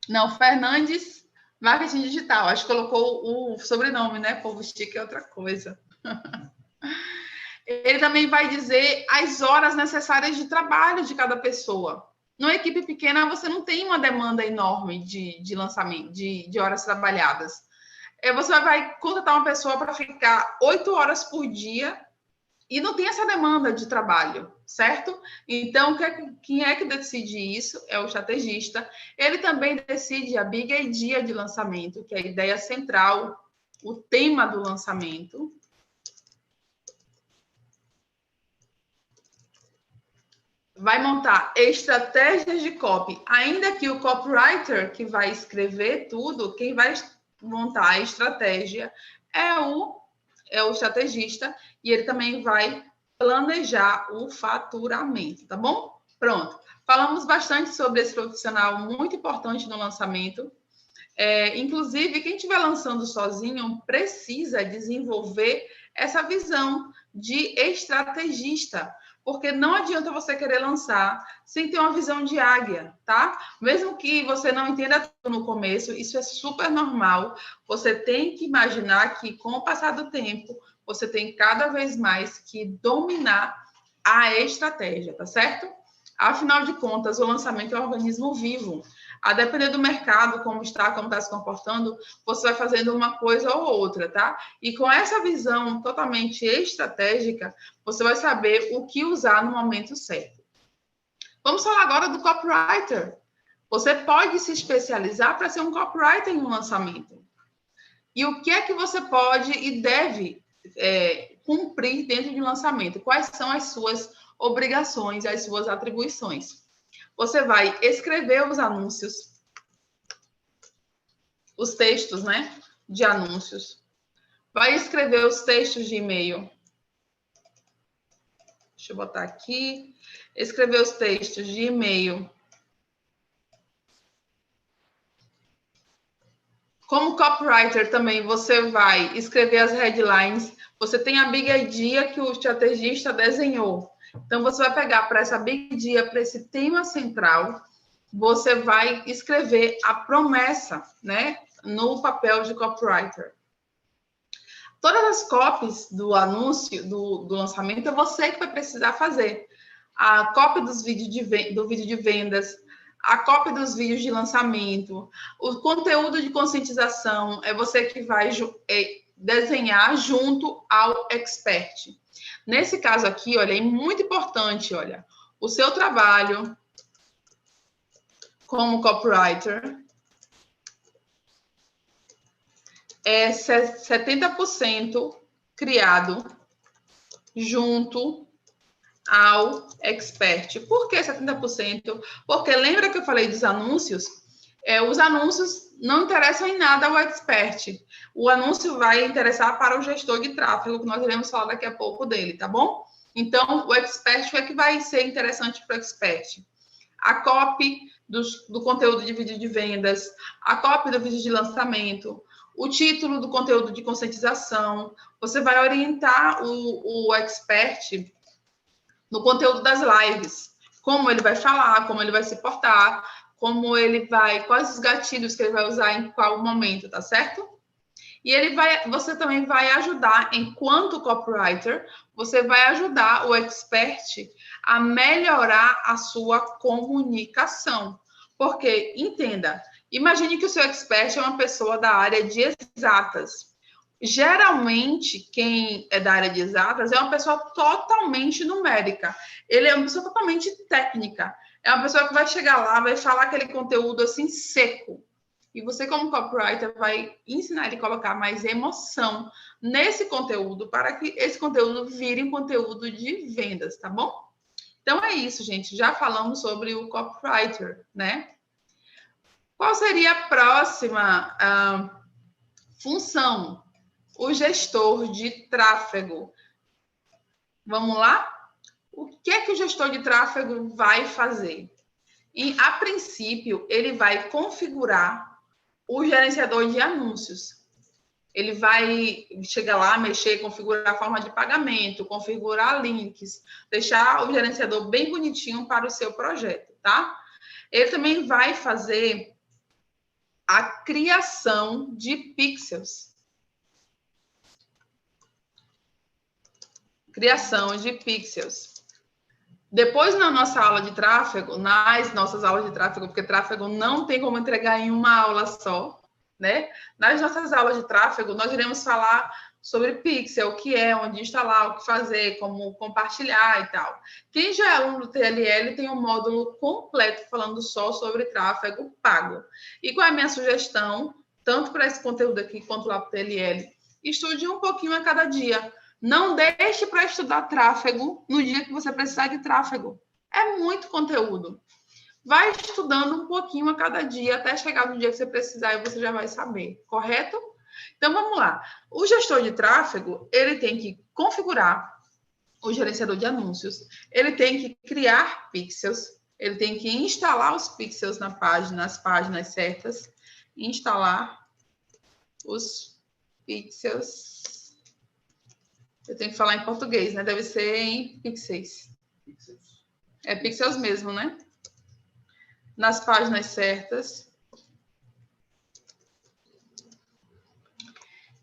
Não, Fernandes Marketing Digital. Acho que colocou o sobrenome, né? Povo Chique é outra coisa. Ele também vai dizer as horas necessárias de trabalho de cada pessoa. Numa equipe pequena, você não tem uma demanda enorme de lançamento, de horas trabalhadas. Você vai contratar uma pessoa para ficar 8 horas por dia e não tem essa demanda de trabalho, certo? Então, quem é que decide isso? É o estrategista. Ele também decide a big idea de lançamento, que é a ideia central, o tema do lançamento. vai montar estratégias de copy. Ainda que o copywriter, que vai escrever tudo, quem vai montar a estratégia é o estrategista, e ele também vai planejar o faturamento, tá bom? Pronto. Falamos bastante sobre esse profissional muito importante no lançamento. Inclusive, quem estiver lançando sozinho precisa desenvolver essa visão de estrategista, porque não adianta você querer lançar sem ter uma visão de águia, tá? Mesmo que você não entenda tudo no começo, isso é super normal. Você tem que imaginar que, com o passar do tempo, você tem cada vez mais que dominar a estratégia, tá certo? Afinal de contas, o lançamento é um organismo vivo. A depender do mercado, como está se comportando, você vai fazendo uma coisa ou outra, tá? E com essa visão totalmente estratégica, você vai saber o que usar no momento certo. Vamos falar agora do copywriter. Você pode se especializar para ser um copywriter em um lançamento. E o que é que você pode e deve cumprir dentro de um lançamento? Quais são as suas obrigações, as suas atribuições? Você vai escrever os anúncios, os textos, né, de anúncios. Vai escrever os textos de e-mail. Deixa eu botar aqui. Escrever os textos de e-mail. Como copywriter também, você vai escrever as headlines. Você tem a big idea que o estrategista desenhou. Então, você vai pegar para essa big idea, para esse tema central, você vai escrever a promessa, né, no papel de copywriter. Todas as copies do anúncio, do lançamento, é você que vai precisar fazer. A cópia do vídeo de vendas, a cópia dos vídeos de lançamento, o conteúdo de conscientização, é você que vai desenhar junto ao expert. Nesse caso aqui, olha, é muito importante, olha, o seu trabalho como copywriter é 70% criado junto ao expert. Por que 70%? Porque lembra que eu falei dos anúncios? Os anúncios não interessam em nada ao expert. O anúncio vai interessar para o gestor de tráfego, que nós iremos falar daqui a pouco dele, tá bom? Então, o expert é que vai ser interessante para o expert. A copy do conteúdo de vídeo de vendas, a copy do vídeo de lançamento, o título do conteúdo de conscientização. Você vai orientar o expert no conteúdo das lives, como ele vai falar, como ele vai se portar, quais os gatilhos que ele vai usar em qual momento, tá certo? E você também vai ajudar, enquanto copywriter, você vai ajudar o expert a melhorar a sua comunicação. Porque, entenda, imagine que o seu expert é uma pessoa da área de exatas. Geralmente, quem é da área de exatas é uma pessoa totalmente numérica. Ele é uma pessoa totalmente técnica. É uma pessoa que vai chegar lá, vai falar aquele conteúdo assim seco. E você, como copywriter, vai ensinar ele a colocar mais emoção nesse conteúdo para que esse conteúdo vire um conteúdo de vendas, tá bom? Então, é isso, gente. Já falamos sobre o copywriter, né? Qual seria a próxima função? O gestor de tráfego. Vamos lá? O que é que o gestor de tráfego vai fazer? A princípio, ele vai configurar o gerenciador de anúncios. Ele vai chegar lá, mexer, configurar a forma de pagamento, configurar links, deixar o gerenciador bem bonitinho para o seu projeto, tá? Ele também vai fazer a criação de pixels. Criação de pixels. Depois, na nossa aula de tráfego, nas nossas aulas de tráfego, porque tráfego não tem como entregar em uma aula só, né? Nas nossas aulas de tráfego, nós iremos falar sobre pixel, o que é, onde instalar, o que fazer, como compartilhar e tal. Quem já é aluno do TLL tem um módulo completo falando só sobre tráfego pago. E qual é a minha sugestão, tanto para esse conteúdo aqui quanto lá para o TLL? Estude um pouquinho a cada dia. Não deixe para estudar tráfego no dia que você precisar de tráfego. É muito conteúdo. Vai estudando um pouquinho a cada dia, até chegar no dia que você precisar e você já vai saber, correto? Então, vamos lá. O gestor de tráfego, ele tem que configurar o gerenciador de anúncios, ele tem que criar pixels, ele tem que instalar os pixels na página, nas páginas certas, instalar os pixels. Eu tenho que falar em português, né? Deve ser em pixels. É pixels mesmo, né? Nas páginas certas.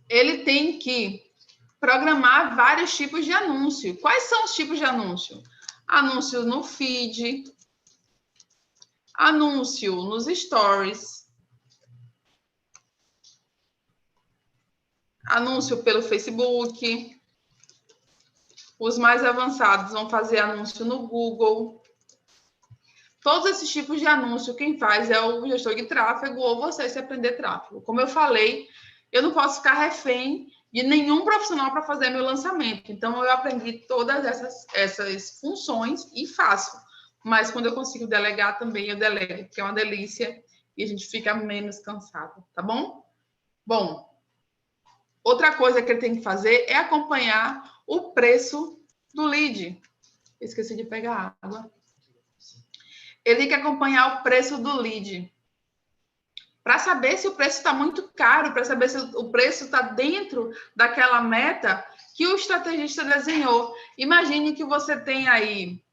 Ele tem que programar vários tipos de anúncio. Quais são os tipos de anúncio? Anúncio no feed, anúncio nos stories, anúncio pelo Facebook. Os mais avançados vão fazer anúncio no Google. Todos esses tipos de anúncio, quem faz é o gestor de tráfego ou você se aprender tráfego. Como eu falei, eu não posso ficar refém de nenhum profissional para fazer meu lançamento. Então, eu aprendi todas essas funções e faço. Mas quando eu consigo delegar também, eu delego, que é uma delícia e a gente fica menos cansado, tá bom? Bom, outra coisa que ele tem que fazer é acompanhar o preço do lead. Esqueci de pegar água. Ele tem que acompanhar o preço do lead. Para saber se o preço está muito caro, para saber se o preço está dentro daquela meta que o estrategista desenhou. Imagine que você tem aí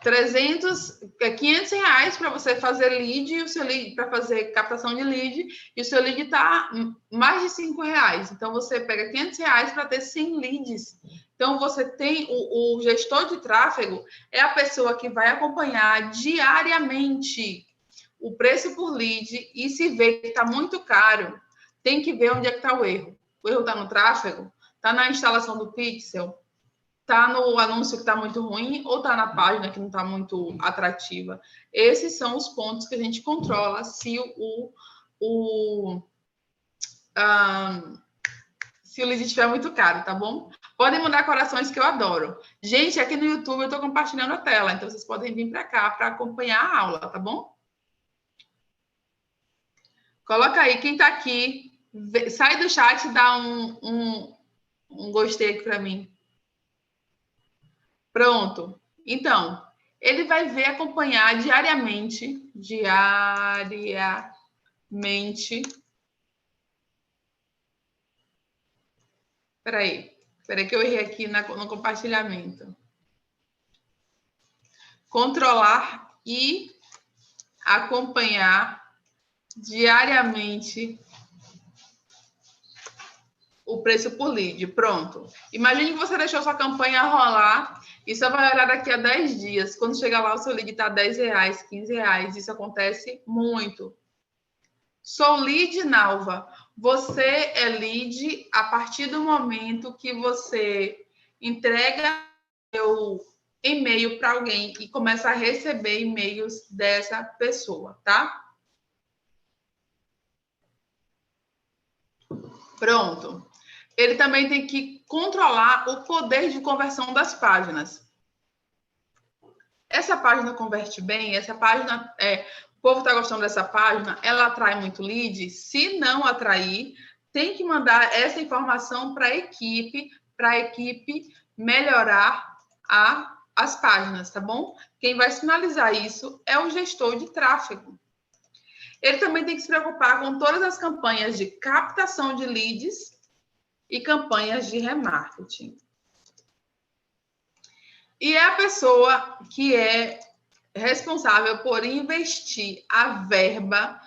500 reais para você fazer lead, o seu lead para fazer captação de lead, e o seu lead está mais de 5 reais. Então, você pega 500 reais para ter 100 leads. Então, você tem o gestor de tráfego, é a pessoa que vai acompanhar diariamente o preço por lead e se vê que está muito caro, tem que ver onde é que está o erro. O erro está no tráfego? Está na instalação do pixel? Está no anúncio que está muito ruim ou está na página que não está muito atrativa? Esses são os pontos que a gente controla se se o lead estiver muito caro, tá bom? Podem mandar corações que eu adoro. Gente, aqui no YouTube eu estou compartilhando a tela, então vocês podem vir para cá para acompanhar a aula, tá bom? Coloca aí, quem está aqui, sai do chat e dá um gostei aqui para mim. Pronto. Então, ele vai ver, acompanhar diariamente. Espera aí que eu errei aqui no compartilhamento. Controlar e acompanhar diariamente o preço por lead. Pronto. Imagine que você deixou sua campanha rolar e só vai olhar daqui a 10 dias. Quando chegar lá, o seu lead está 10 reais, 15 reais. Isso acontece muito. Sou lead, Nalva. Você é lead a partir do momento que você entrega seu e-mail para alguém e começa a receber e-mails dessa pessoa, tá? Pronto. Ele também tem que controlar o poder de conversão das páginas. Essa página converte bem, essa página, o povo está gostando dessa página, ela atrai muito lead? Se não atrair, tem que mandar essa informação para a equipe melhorar as páginas, tá bom? Quem vai sinalizar isso é o gestor de tráfego. Ele também tem que se preocupar com todas as campanhas de captação de leads e campanhas de remarketing. E é a pessoa que é responsável por investir a verba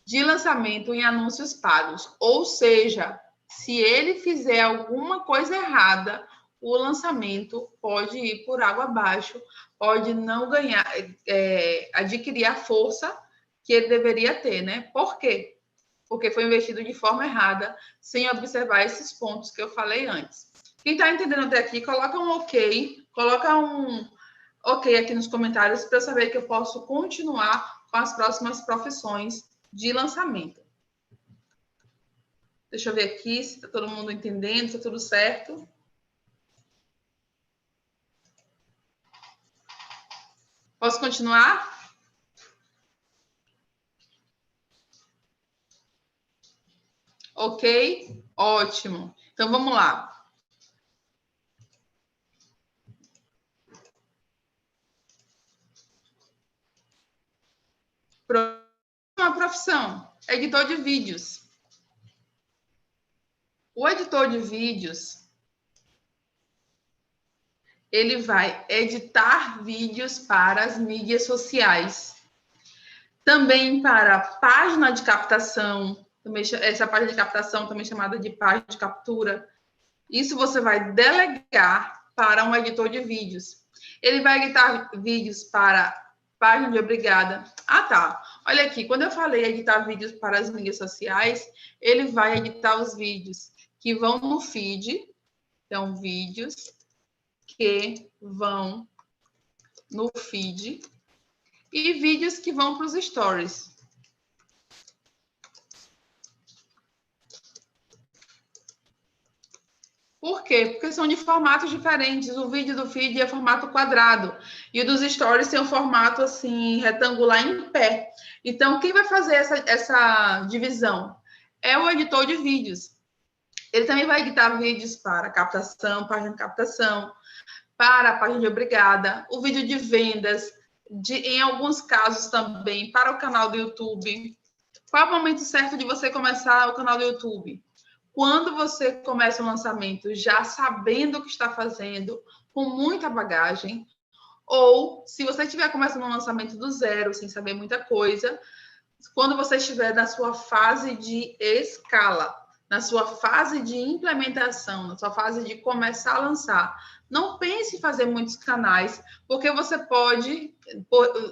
de lançamento em anúncios pagos. Ou seja, se ele fizer alguma coisa errada, o lançamento pode ir por água abaixo, pode não ganhar, adquirir a força que ele deveria ter, né? Por quê? Porque foi investido de forma errada, sem observar esses pontos que eu falei antes. Quem está entendendo até aqui, coloca um ok, coloca um ok aqui nos comentários para eu saber que eu posso continuar com as próximas profissões de lançamento. Deixa eu ver aqui se está todo mundo entendendo, se está tudo certo. Posso continuar? Ok? Ótimo. Então, vamos lá. Uma profissão, editor de vídeos. O editor de vídeos, ele vai editar vídeos para as mídias sociais. Também para página de captação, também, essa página de captação também chamada de página de captura. Isso você vai delegar para um editor de vídeos. Ele vai editar vídeos para página de obrigada. Ah, tá. Olha aqui, quando eu falei editar vídeos para as mídias sociais, ele vai editar os vídeos que vão no feed. Então, vídeos que vão no feed e vídeos que vão para os stories. Por quê? Porque são de formatos diferentes. O vídeo do feed é formato quadrado e o dos stories tem um formato assim retangular em pé. Então, quem vai fazer essa divisão é o editor de vídeos. Ele também vai editar vídeos para captação, página de captação, para a página de obrigada, o vídeo de vendas, em alguns casos também para o canal do YouTube. Qual é o momento certo de você começar o canal do YouTube? Quando você começa o lançamento já sabendo o que está fazendo, com muita bagagem, ou se você estiver começando um lançamento do zero, sem saber muita coisa, quando você estiver na sua fase de escala, na sua fase de implementação, na sua fase de começar a lançar. Não pense em fazer muitos canais, porque você pode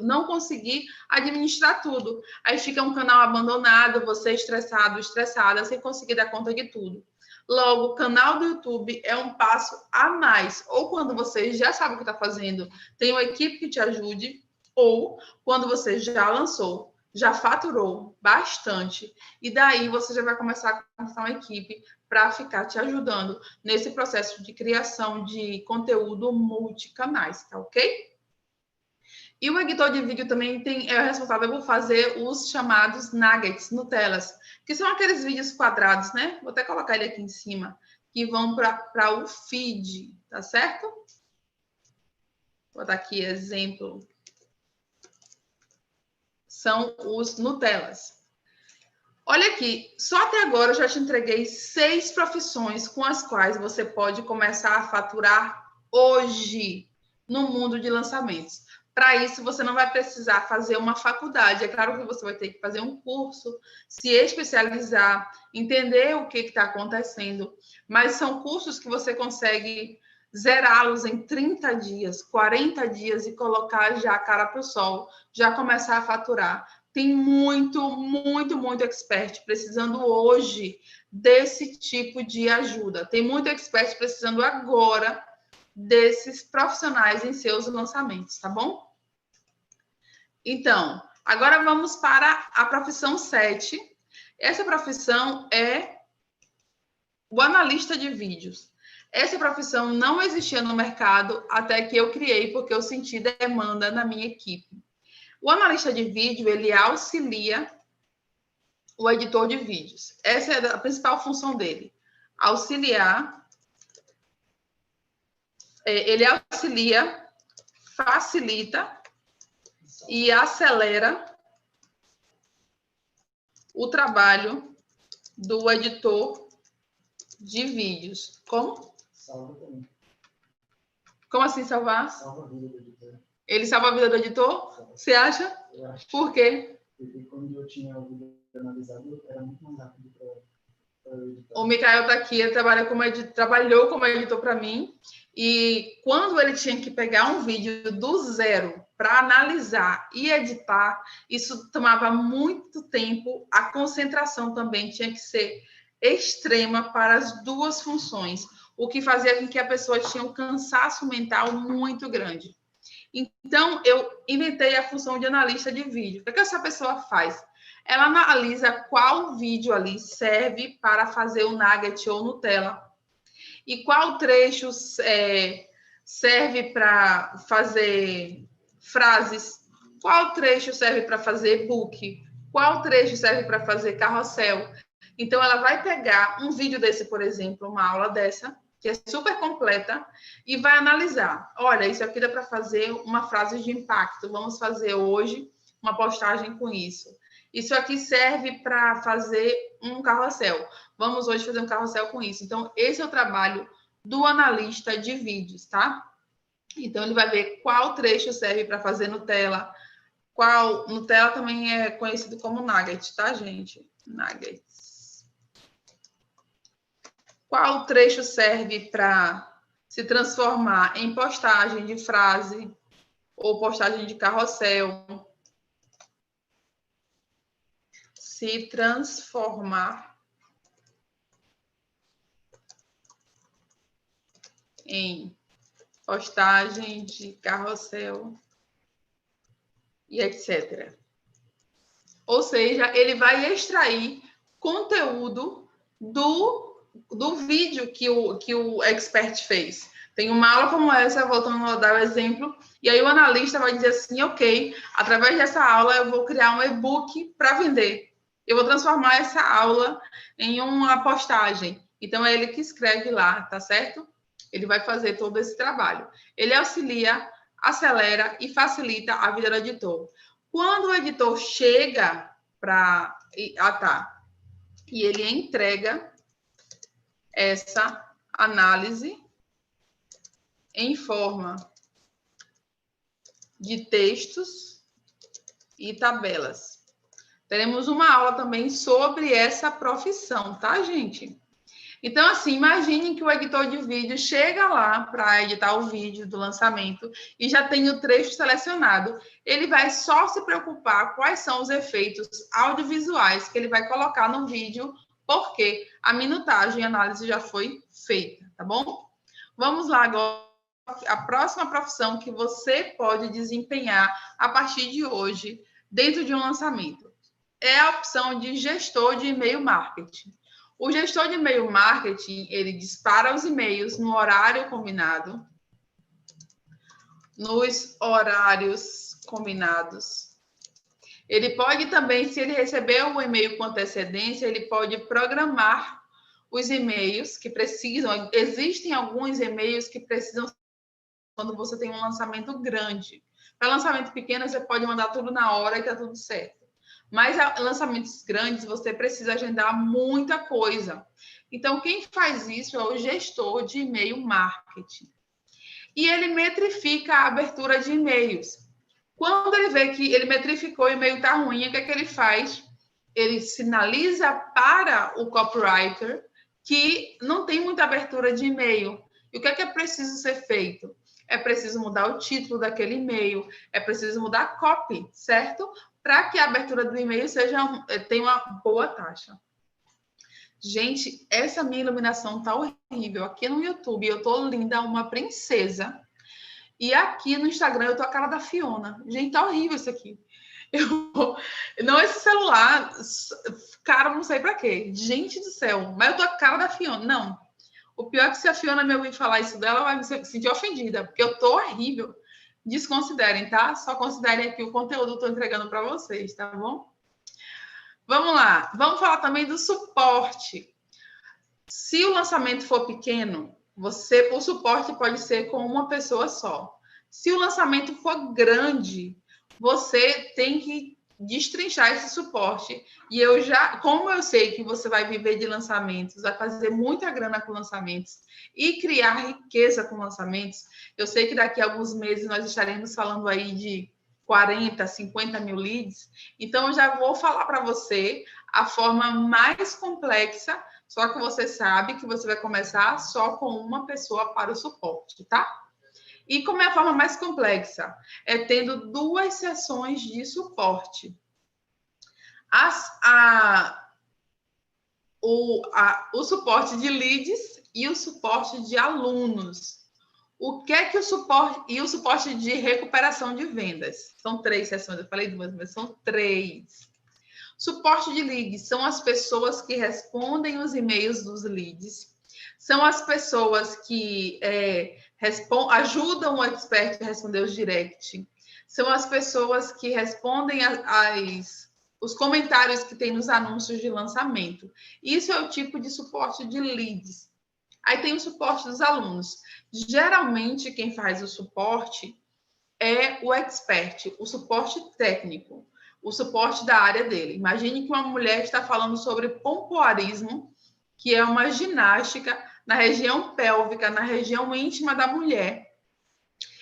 não conseguir administrar tudo. Aí fica um canal abandonado, você estressado, estressada, sem conseguir dar conta de tudo. Logo, o canal do YouTube é um passo a mais. Ou quando você já sabe o que está fazendo, tem uma equipe que te ajude, ou quando você já lançou, já faturou bastante, e daí você já vai começar a começar uma equipe para ficar te ajudando nesse processo de criação de conteúdo multicanais, tá ok? E o editor de vídeo também é responsável por fazer os chamados nuggets, Nutellas, que são aqueles vídeos quadrados, né? Vou até colocar ele aqui em cima, que vão para o feed, tá certo? Vou botar aqui exemplo. São os Nutellas. Olha aqui, só até agora eu já te entreguei 6 profissões com as quais você pode começar a faturar hoje no mundo de lançamentos. Para isso, você não vai precisar fazer uma faculdade. É claro que você vai ter que fazer um curso, se especializar, entender o que está acontecendo, mas são cursos que você consegue zerá-los em 30 dias, 40 dias e colocar já a cara para o sol, já começar a faturar. Tem muito expert precisando hoje desse tipo de ajuda. Tem muito expert precisando agora desses profissionais em seus lançamentos, tá bom? Então, agora vamos para a profissão 7. Essa profissão é o analista de vídeos. Essa profissão não existia no mercado até que eu criei, porque eu senti demanda na minha equipe. O analista de vídeo, ele auxilia o editor de vídeos. Essa é a principal função dele. Auxiliar, ele auxilia, facilita e acelera o trabalho do editor de vídeos. Como? Salva também. Como assim salvar? Salva a vida do editor. Ele salva a vida do editor? Salva. Você acha? Eu acho. Por quê? Porque quando eu tinha o vídeo analisado, era muito mais rápido para editar. O Mikael está aqui, ele trabalhou como editor para mim. E quando ele tinha que pegar um vídeo do zero para analisar e editar, isso tomava muito tempo. A concentração também tinha que ser extrema para as duas funções, o que fazia com que a pessoa tinha um cansaço mental muito grande. Então, eu inventei a função de analista de vídeo. O que essa pessoa faz? Ela analisa qual vídeo ali serve para fazer o nugget ou Nutella e qual trecho serve para fazer Frases. Qual trecho serve para fazer e-book? Qual trecho serve para fazer carrossel? Então, ela vai pegar um vídeo desse, por exemplo, uma aula dessa, que é super completa, e vai analisar. Olha, isso aqui dá para fazer uma frase de impacto. Vamos fazer hoje uma postagem com isso. Isso aqui serve para fazer um carrossel. Vamos hoje fazer um carrossel com isso. Então, esse é o trabalho do analista de vídeos, tá? Então, ele vai ver qual trecho serve para fazer Nutella. Nutella também é conhecido como nugget, tá, gente? Nuggets. Qual trecho serve para se transformar em postagem de frase ou postagem de carrossel? Se transformar em postagem de carrossel e etc. Ou seja, ele vai extrair conteúdo do vídeo que o expert fez. Tem uma aula como essa, voltando a dar o exemplo, e aí o analista vai dizer assim, ok, através dessa aula eu vou criar um e-book para vender. Eu vou transformar essa aula em uma postagem. Então, é ele que escreve lá, tá certo? Ele vai fazer todo esse trabalho. Ele auxilia, acelera e facilita a vida do editor. Quando o editor chega para... E ele entrega essa análise em forma de textos e tabelas. Teremos uma aula também sobre essa profissão, tá, gente? Então, assim, imaginem que o editor de vídeo chega lá para editar o vídeo do lançamento e já tem o trecho selecionado. Ele vai só se preocupar quais são os efeitos audiovisuais que ele vai colocar no vídeo, porque a minutagem e análise já foi feita, tá bom? Vamos lá agora. A próxima profissão que você pode desempenhar a partir de hoje, dentro de um lançamento, é a opção de gestor de e-mail marketing. O gestor de e-mail marketing, ele dispara os e-mails no horário combinado, nos horários combinados. Ele pode também, se ele receber o e-mail com antecedência, ele pode programar os e-mails que precisam. Existem alguns e-mails que precisam quando você tem um lançamento grande. Para lançamento pequeno, você pode mandar tudo na hora e está tudo certo. Mas lançamentos grandes, você precisa agendar muita coisa. Então, quem faz isso é o gestor de e-mail marketing. E ele metrifica a abertura de e-mails. Quando ele vê que ele metrificou o e-mail está ruim, o que é que ele faz? Ele sinaliza para o copywriter que não tem muita abertura de e-mail. E o que é preciso ser feito? É preciso mudar o título daquele e-mail, é preciso mudar a copy, certo? Para que a abertura do e-mail tenha uma boa taxa. Gente, essa minha iluminação tá horrível. Aqui no YouTube eu tô linda, uma princesa. E aqui no Instagram eu tô a cara da Fiona. Gente, tá horrível isso aqui. Não, esse celular, cara, não sei para quê. Gente do céu, mas eu tô a cara da Fiona. Não. O pior é que se a Fiona me ouvir falar isso dela, ela vai se sentir ofendida, porque eu tô horrível. Desconsiderem, tá? Só considerem aqui o conteúdo que eu tô entregando para vocês, tá bom? Vamos lá. Vamos falar também do suporte. Se o lançamento for pequeno, o suporte pode ser com uma pessoa só. Se o lançamento for grande, você tem que destrinchar esse suporte. E como eu sei que você vai viver de lançamentos, vai fazer muita grana com lançamentos e criar riqueza com lançamentos, eu sei que daqui a alguns meses nós estaremos falando aí de 40, 50 mil leads. Então, eu já vou falar para você a forma mais complexa, só que você sabe que você vai começar só com uma pessoa para o suporte, tá? E como é a forma mais complexa? É tendo 2 sessões de suporte. O suporte de leads e o suporte de alunos. O que é que o suporte... E o suporte de recuperação de vendas. São 3 sessões. Eu falei 2, mas são 3. Suporte de leads são as pessoas que respondem os e-mails dos leads. São as pessoas que ajudam o expert a responder os direct. são as pessoas que respondem os comentários que tem nos anúncios de lançamento. Isso é o tipo de suporte de leads. Aí tem o suporte dos alunos. Geralmente, quem faz o suporte é o expert, o suporte técnico, o suporte da área dele. Imagine que uma mulher está falando sobre pompoarismo, que é uma ginástica na região pélvica, na região íntima da mulher.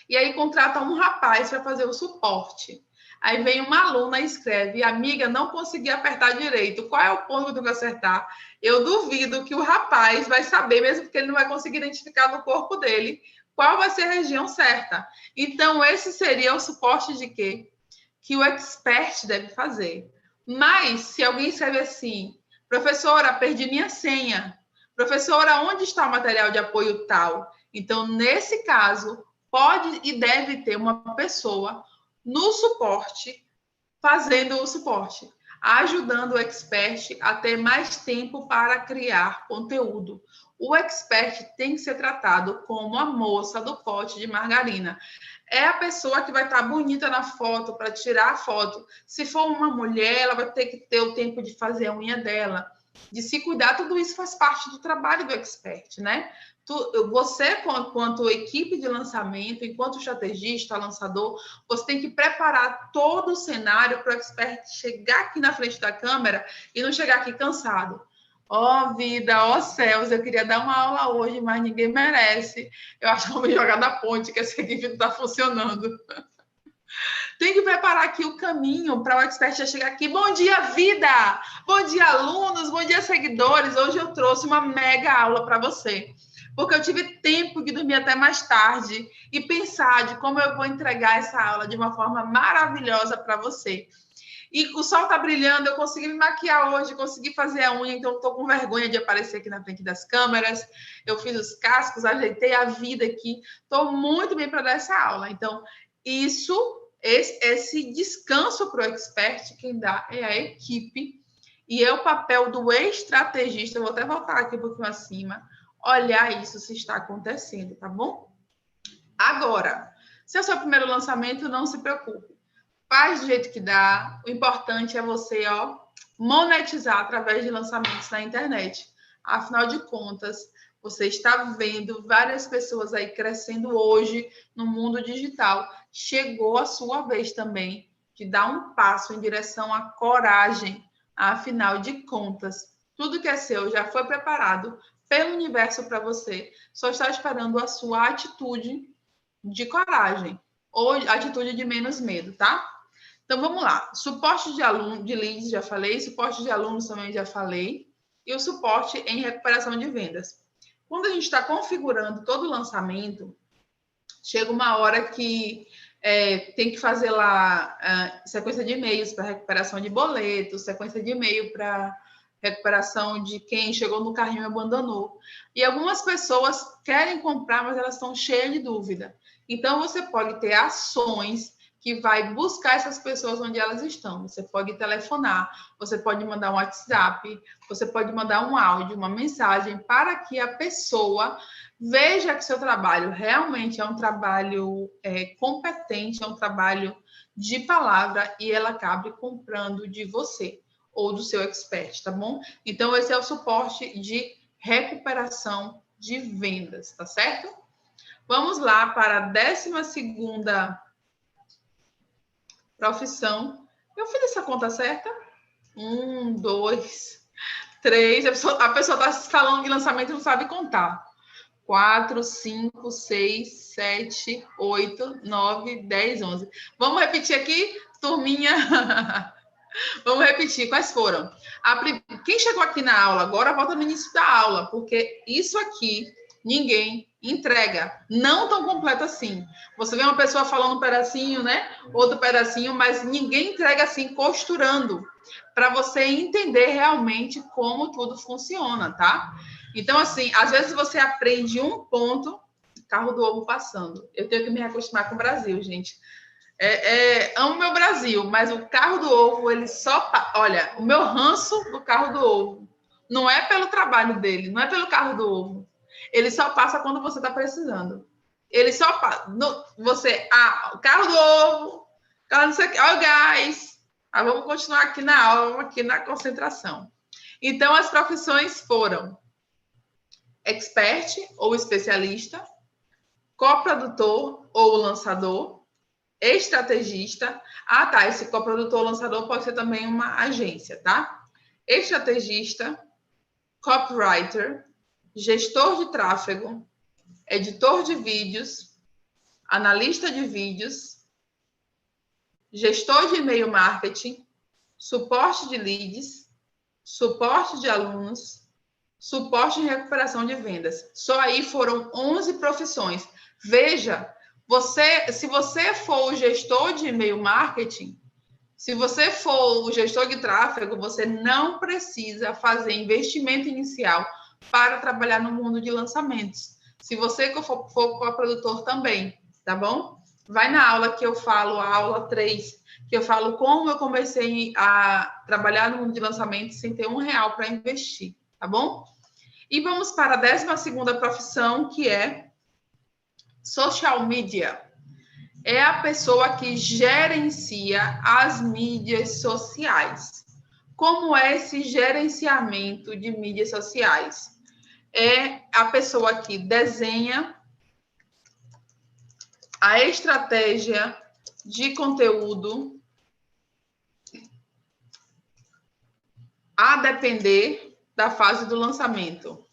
E aí contrata um rapaz para fazer o suporte. Aí vem uma aluna e escreve: amiga, não consegui apertar direito. Qual é o ponto que eu tenho que acertar? Eu duvido que o rapaz vai saber, mesmo porque ele não vai conseguir identificar no corpo dele qual vai ser a região certa. Então, esse seria o suporte de quê? Que o expert deve fazer. Mas, se alguém escreve assim: professora, perdi minha senha. Professora, onde está o material de apoio tal? Então, nesse caso, pode e deve ter uma pessoa no suporte, fazendo o suporte, ajudando o expert a ter mais tempo para criar conteúdo. O expert tem que ser tratado como a moça do pote de margarina. É a pessoa que vai estar bonita na foto, para tirar a foto. Se for uma mulher, ela vai ter que ter o tempo de fazer a unha dela, de se cuidar. Tudo isso faz parte do trabalho do expert, né? Você, quanto equipe de lançamento, enquanto estrategista, lançador, você tem que preparar todo o cenário para o expert chegar aqui na frente da câmera e não chegar aqui cansado. Ó vida, ó céus, eu queria dar uma aula hoje, mas ninguém merece. Eu acho que vou me jogar da ponte, que essa equipe não está funcionando. Tem que preparar aqui o caminho para o expert já chegar aqui. Bom dia, vida! Bom dia, alunos! Bom dia, seguidores! Hoje eu trouxe uma mega aula para você, porque eu tive tempo de dormir até mais tarde e pensar de como eu vou entregar essa aula de uma forma maravilhosa para você. E o sol está brilhando, eu consegui me maquiar hoje, consegui fazer a unha, então estou com vergonha de aparecer aqui na frente das câmeras. Eu fiz os cascos, ajeitei a vida aqui, estou muito bem para dar essa aula. Então, esse descanso para o expert, quem dá é a equipe, e é o papel do estrategista. Eu vou até voltar aqui um pouquinho acima, olhar isso se está acontecendo, tá bom? Agora, se é o seu primeiro lançamento, não se preocupe. Faz do jeito que dá. O importante é você, monetizar através de lançamentos na internet. Afinal de contas, você está vendo várias pessoas aí crescendo hoje no mundo digital. Chegou a sua vez também de dar um passo em direção à coragem. Afinal de contas, tudo que é seu já foi preparado pelo universo para você. Só está esperando a sua atitude de coragem ou atitude de menos medo, tá? Então, vamos lá. Suporte de aluno, de leads, já falei. Suporte de alunos também já falei. E o suporte em recuperação de vendas. Quando a gente está configurando todo o lançamento, chega uma hora que tem que fazer lá sequência de e-mails para recuperação de boletos, sequência de e-mail para recuperação de quem chegou no carrinho e abandonou. E algumas pessoas querem comprar, mas elas estão cheias de dúvida. Então, você pode ter ações que vai buscar essas pessoas onde elas estão. Você pode telefonar, você pode mandar um WhatsApp, você pode mandar um áudio, uma mensagem, para que a pessoa veja que seu trabalho realmente é um trabalho competente, é um trabalho de palavra, e ela acabe comprando de você ou do seu expert, tá bom? Então, esse é o suporte de recuperação de vendas, tá certo? Vamos lá para a 12ª profissão. Eu fiz essa conta certa? 1, 2, 3. A pessoa está falando de lançamento e não sabe contar. 4, 5, 6, 7, 8, 9, 10, 11. Vamos repetir aqui, turminha? Vamos repetir. Quais foram? Quem chegou aqui na aula agora, volta no início da aula, porque isso aqui ninguém entrega. Não tão completo assim. Você vê uma pessoa falando um pedacinho, né? Outro pedacinho, mas ninguém entrega assim, costurando, para você entender realmente como tudo funciona, tá? Então, assim, às vezes você aprende um ponto, carro do ovo passando. Eu tenho que me acostumar com o Brasil, gente. Amo meu Brasil, mas o carro do ovo, ele só... Olha, o meu ranço do carro do ovo não é pelo trabalho dele, não é pelo carro do ovo. Ele só passa quando você está precisando. Ele só passa... O carro do ovo Olha, guys! Vamos continuar aqui na aula, vamos aqui na concentração. Então, as profissões foram expert ou especialista, coprodutor ou lançador, estrategista. Ah, tá, esse coprodutor ou lançador pode ser também uma agência, tá? Estrategista, copywriter, gestor de tráfego, editor de vídeos, analista de vídeos, gestor de e-mail marketing, suporte de leads, suporte de alunos, suporte em recuperação de vendas. Só aí foram 11 profissões. Veja, se você for o gestor de e-mail marketing, se você for o gestor de tráfego, você não precisa fazer investimento inicial para trabalhar no mundo de lançamentos. Se você for coprodutor também, tá bom? Vai na aula que eu falo, a aula 3, que eu falo como eu comecei a trabalhar no mundo de lançamentos sem ter R$1 para investir, tá bom? E vamos para a 12ª profissão, que é social media. É a pessoa que gerencia as mídias sociais. Como é esse gerenciamento de mídias sociais? É a pessoa que desenha a estratégia de conteúdo a depender da fase do lançamento.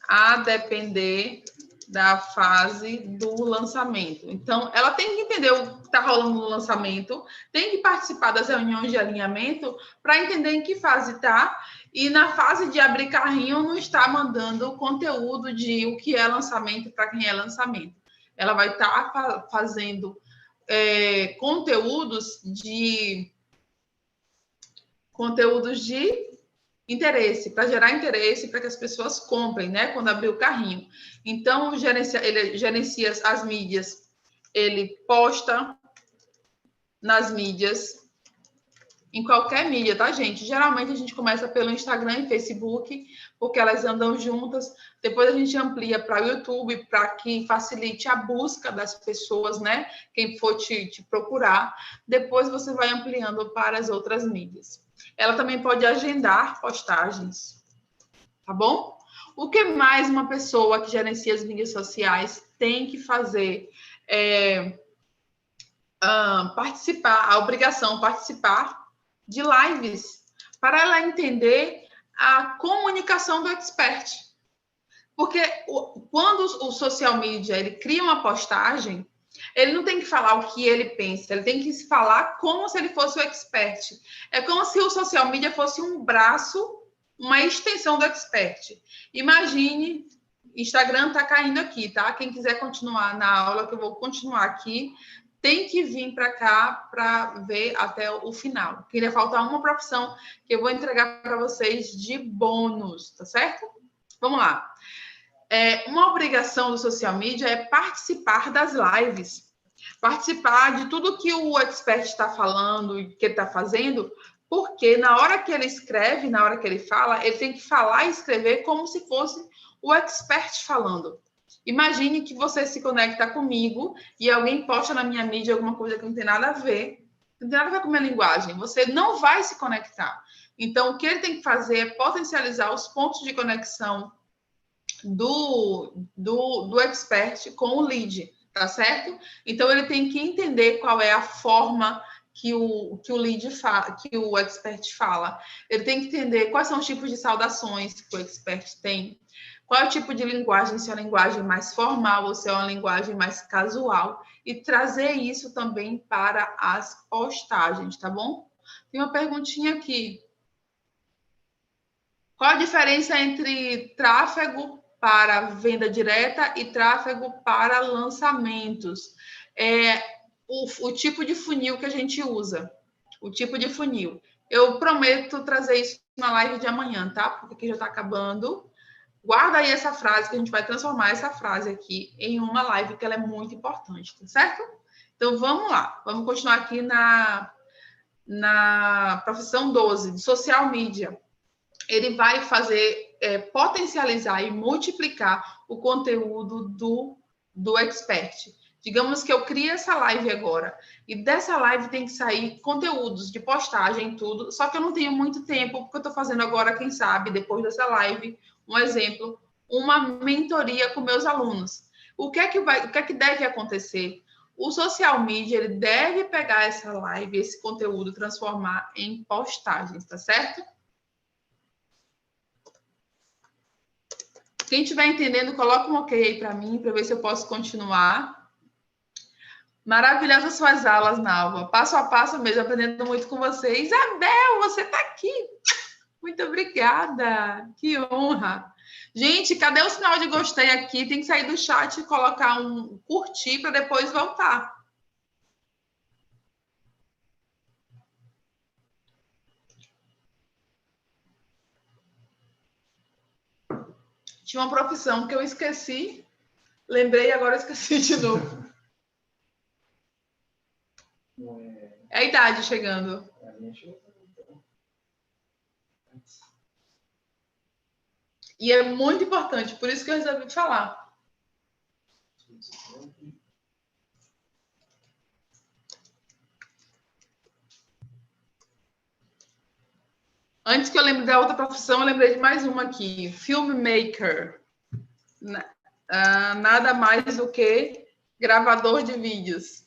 A depender da fase do lançamento. Então, ela tem que entender o que está rolando no lançamento, tem que participar das reuniões de alinhamento para entender em que fase está, e na fase de abrir carrinho não está mandando conteúdo de o que é lançamento para quem é lançamento. Ela vai estar fazendo conteúdos de interesse, para gerar interesse, para que as pessoas comprem, né? Quando abrir o carrinho. Então, ele gerencia as mídias, ele posta nas mídias, em qualquer mídia, tá, gente? Geralmente a gente começa pelo Instagram e Facebook, porque elas andam juntas. Depois a gente amplia para o YouTube, para que facilite a busca das pessoas, né? Quem for te procurar. Depois você vai ampliando para as outras mídias. Ela também pode agendar postagens, tá bom? O que mais uma pessoa que gerencia as mídias sociais tem que fazer? Participar, a obrigação participar de lives, para ela entender a comunicação do expert. Porque quando o social media ele cria uma postagem, ele não tem que falar o que ele pensa, ele tem que falar como se ele fosse o expert. É como se o social media fosse um braço, uma extensão do expert. Imagine, Instagram está caindo aqui, tá? Quem quiser continuar na aula, que eu vou continuar aqui, tem que vir para cá para ver até o final. Queria faltar uma profissão que eu vou entregar para vocês de bônus, tá certo? Vamos lá. Uma obrigação do social media é participar das lives, participar de tudo que o expert está falando e que ele está fazendo, porque na hora que ele escreve, na hora que ele fala, ele tem que falar e escrever como se fosse o expert falando. Imagine que você se conecta comigo e alguém posta na minha mídia alguma coisa que não tem nada a ver, não tem nada a ver com a minha linguagem. Você não vai se conectar. Então, o que ele tem que fazer é potencializar os pontos de conexão do expert com o lead, tá certo? Então, ele tem que entender qual é a forma que o lead fala, que o expert fala. Ele tem que entender quais são os tipos de saudações que o expert tem. Qual é o tipo de linguagem, se é uma linguagem mais formal ou se é uma linguagem mais casual, e trazer isso também para as postagens, tá bom? Tem uma perguntinha aqui. Qual a diferença entre tráfego para venda direta e tráfego para lançamentos? O tipo de funil que a gente usa. O tipo de funil. Eu prometo trazer isso na live de amanhã, tá? Porque aqui já está acabando. Guarda aí essa frase, que a gente vai transformar essa frase aqui em uma live, que ela é muito importante, tá certo? Então, vamos lá. Vamos continuar aqui na profissão 12, de social media. Ele vai fazer, potencializar e multiplicar o conteúdo do expert. Digamos que eu crio essa live agora, e dessa live tem que sair conteúdos de postagem, tudo, só que eu não tenho muito tempo, porque eu estou fazendo agora, quem sabe, depois dessa live, um exemplo, uma mentoria com meus alunos. O que é que deve acontecer? O social media, ele deve pegar essa live, esse conteúdo, transformar em postagens, tá certo? Quem estiver entendendo, coloca um ok aí para mim, para ver se eu posso continuar. Maravilhosas suas aulas, Nalva. Passo a passo mesmo, aprendendo muito com você. Isabel, você está aqui. Muito obrigada. Que honra. Gente, cadê o sinal de gostei aqui? Tem que sair do chat e colocar um curtir para depois voltar. Tinha uma profissão que eu esqueci. Lembrei e agora esqueci de novo. É a idade chegando. E é muito importante, por isso que eu resolvi falar. Antes que eu lembre da outra profissão, eu lembrei de mais uma aqui. Filmmaker. Nada mais do que gravador de vídeos.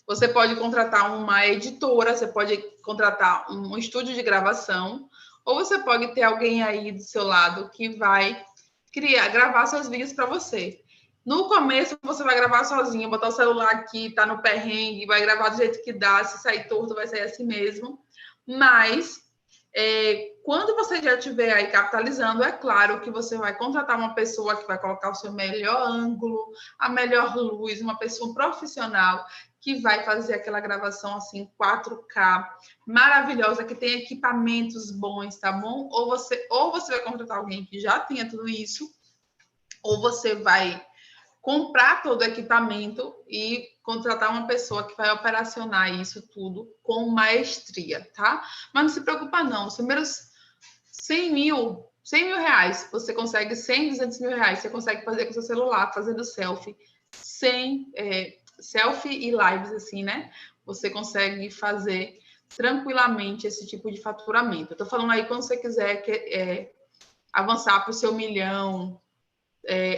Você pode contratar uma editora, você pode contratar um estúdio de gravação, ou você pode ter alguém aí do seu lado que vai gravar seus vídeos para você. No começo, você vai gravar sozinho, botar o celular aqui, tá no perrengue, vai gravar do jeito que dá, se sair torto, vai sair assim mesmo. Mas, quando você já estiver aí capitalizando, é claro que você vai contratar uma pessoa que vai colocar o seu melhor ângulo, a melhor luz, uma pessoa profissional que vai fazer aquela gravação assim 4K maravilhosa, que tem equipamentos bons, tá bom? Ou você vai contratar alguém que já tenha tudo isso, ou você vai comprar todo o equipamento e contratar uma pessoa que vai operacionar isso tudo com maestria, tá? Mas não se preocupa não, os primeiros 100 mil reais, você consegue 100, 200 mil reais, você consegue fazer com seu celular, fazendo selfie, selfie e lives assim, né? Você consegue fazer tranquilamente esse tipo de faturamento. Eu tô falando aí quando você quiser avançar para o seu 1 milhão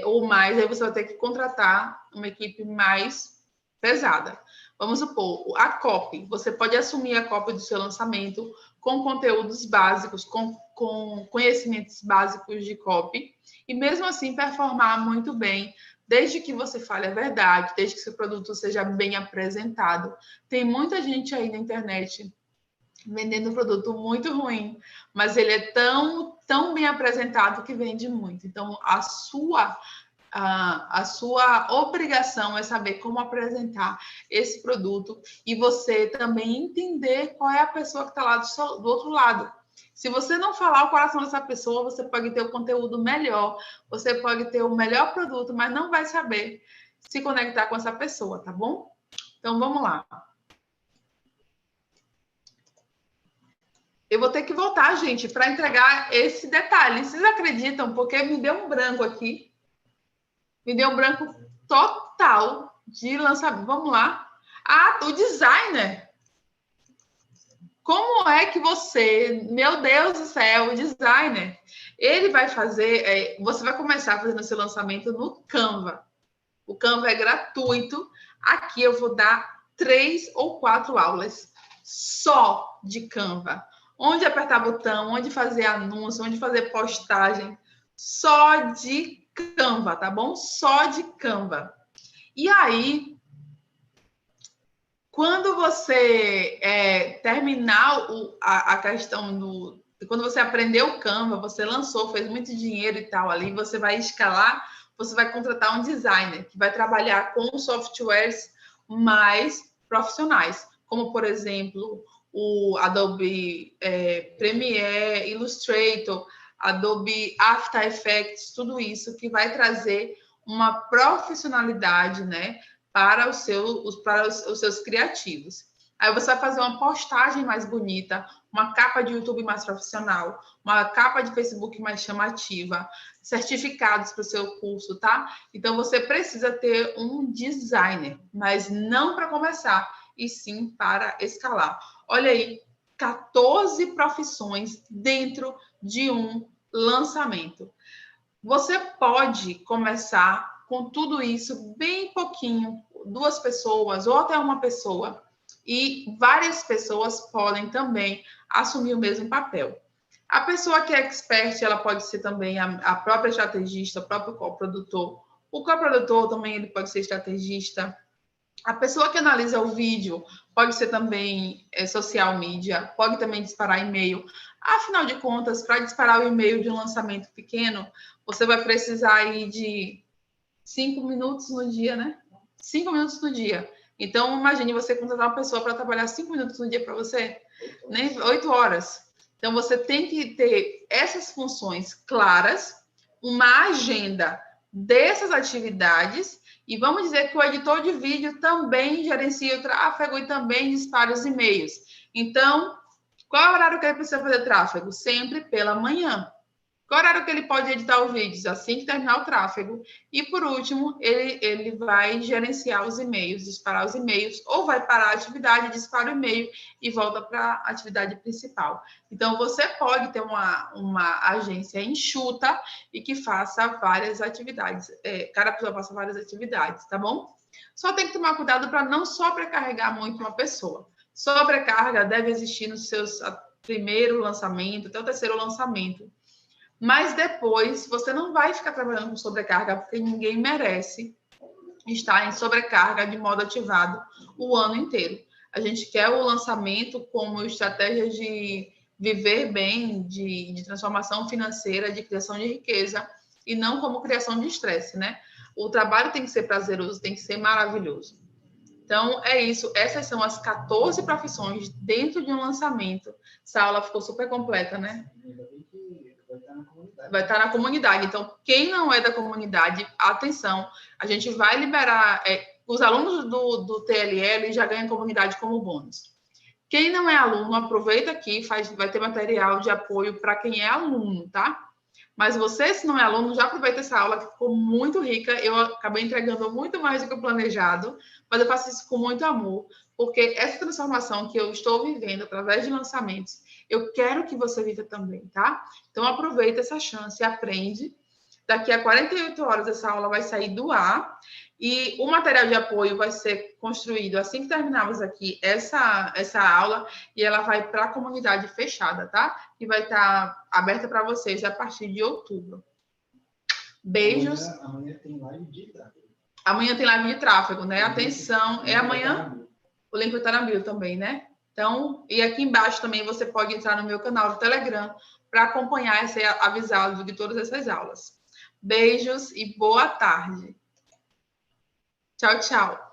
ou mais, aí você vai ter que contratar uma equipe mais pesada. Vamos supor, a copy. Você pode assumir a copy do seu lançamento com conteúdos básicos, com conhecimentos básicos de copy, e mesmo assim performar muito bem, desde que você fale a verdade, desde que seu produto seja bem apresentado. Tem muita gente aí na internet vendendo um produto muito ruim, mas ele é tão bem apresentado que vende muito. Então, a sua obrigação é saber como apresentar esse produto e você também entender qual é a pessoa que está lá do outro lado. Se você não falar o coração dessa pessoa, você pode ter o conteúdo melhor, você pode ter o melhor produto, mas não vai saber se conectar com essa pessoa, tá bom? Então, vamos lá. Eu vou ter que voltar, gente, para entregar esse detalhe. Vocês acreditam? Porque me deu um branco aqui. Me deu um branco total de lançamento. Vamos lá. O designer. Como é que você... Meu Deus do céu, o designer. Ele vai fazer... você vai começar fazendo seu lançamento no Canva. O Canva é gratuito. Aqui eu vou dar 3 ou 4 aulas só de Canva. Onde apertar botão, onde fazer anúncio, onde fazer postagem, só de Canva, tá bom? Só de Canva. E aí, quando você terminar a questão do... Quando você aprendeu o Canva, você lançou, fez muito dinheiro e tal ali, você vai escalar, você vai contratar um designer que vai trabalhar com softwares mais profissionais, como, por exemplo, o Adobe Premiere, Illustrator, Adobe After Effects, tudo isso que vai trazer uma profissionalidade, né, para os seus criativos. Aí você vai fazer uma postagem mais bonita, uma capa de YouTube mais profissional, uma capa de Facebook mais chamativa, certificados para o seu curso, tá? Então você precisa ter um designer, mas não para começar, e sim para escalar. Olha aí, 14 profissões dentro de um lançamento. Você pode começar com tudo isso bem pouquinho, 2 pessoas ou até uma pessoa, e várias pessoas podem também assumir o mesmo papel. A pessoa que é expert, ela pode ser também a própria estrategista, o próprio coprodutor. O coprodutor também ele pode ser estrategista. A pessoa que analisa o vídeo pode ser também social media, pode também disparar e-mail. Afinal de contas, para disparar o e-mail de um lançamento pequeno, você vai precisar aí de 5 minutos no dia, né? 5 minutos no dia. Então, imagine você contratar uma pessoa para trabalhar 5 minutos no dia para você, nem 8 horas. Então, você tem que ter essas funções claras, uma agenda dessas atividades, e vamos dizer que o editor de vídeo também gerencia o tráfego e também dispara os e-mails. Então, qual é o horário que ele precisa fazer tráfego? Sempre pela manhã. Qual horário que ele pode editar os vídeos? Assim que terminar o tráfego. E, por último, ele vai gerenciar os e-mails, disparar os e-mails, ou vai parar a atividade, dispara o e-mail e volta para a atividade principal. Então, você pode ter uma agência enxuta e que faça várias atividades. Cada pessoa faça várias atividades, tá bom? Só tem que tomar cuidado para não sobrecarregar muito uma pessoa. Sobrecarga deve existir nos seus primeiro lançamento, até o terceiro lançamento. Mas depois você não vai ficar trabalhando com sobrecarga, porque ninguém merece estar em sobrecarga de modo ativado o ano inteiro. A gente quer o lançamento como estratégia de viver bem, de transformação financeira, de criação de riqueza, e não como criação de estresse, né? O trabalho tem que ser prazeroso, tem que ser maravilhoso. Então, é isso. Essas são as 14 profissões dentro de um lançamento. Essa aula ficou super completa, né? Vai estar na comunidade. Então, quem não é da comunidade, atenção, a gente vai liberar. Os alunos do TLL já ganham comunidade como bônus. Quem não é aluno, aproveita aqui, vai ter material de apoio para quem é aluno, tá? Mas você, se não é aluno, já aproveita essa aula que ficou muito rica. Eu acabei entregando muito mais do que o planejado, mas eu faço isso com muito amor, porque essa transformação que eu estou vivendo através de lançamentos, eu quero que você viva também, tá? Então, aproveita essa chance, aprende. Daqui a 48 horas, essa aula vai sair do ar e o material de apoio vai ser construído assim que terminarmos aqui essa aula, e ela vai para a comunidade fechada, tá? E vai estar aberta para vocês a partir de outubro. Beijos. Amanhã tem live de tráfego. Amanhã tem live de tráfego, né? Atenção, é amanhã. O link vai estar na bio também, né? Então, e aqui embaixo também você pode entrar no meu canal do Telegram para acompanhar e ser avisado de todas essas aulas. Beijos e boa tarde. Tchau, tchau.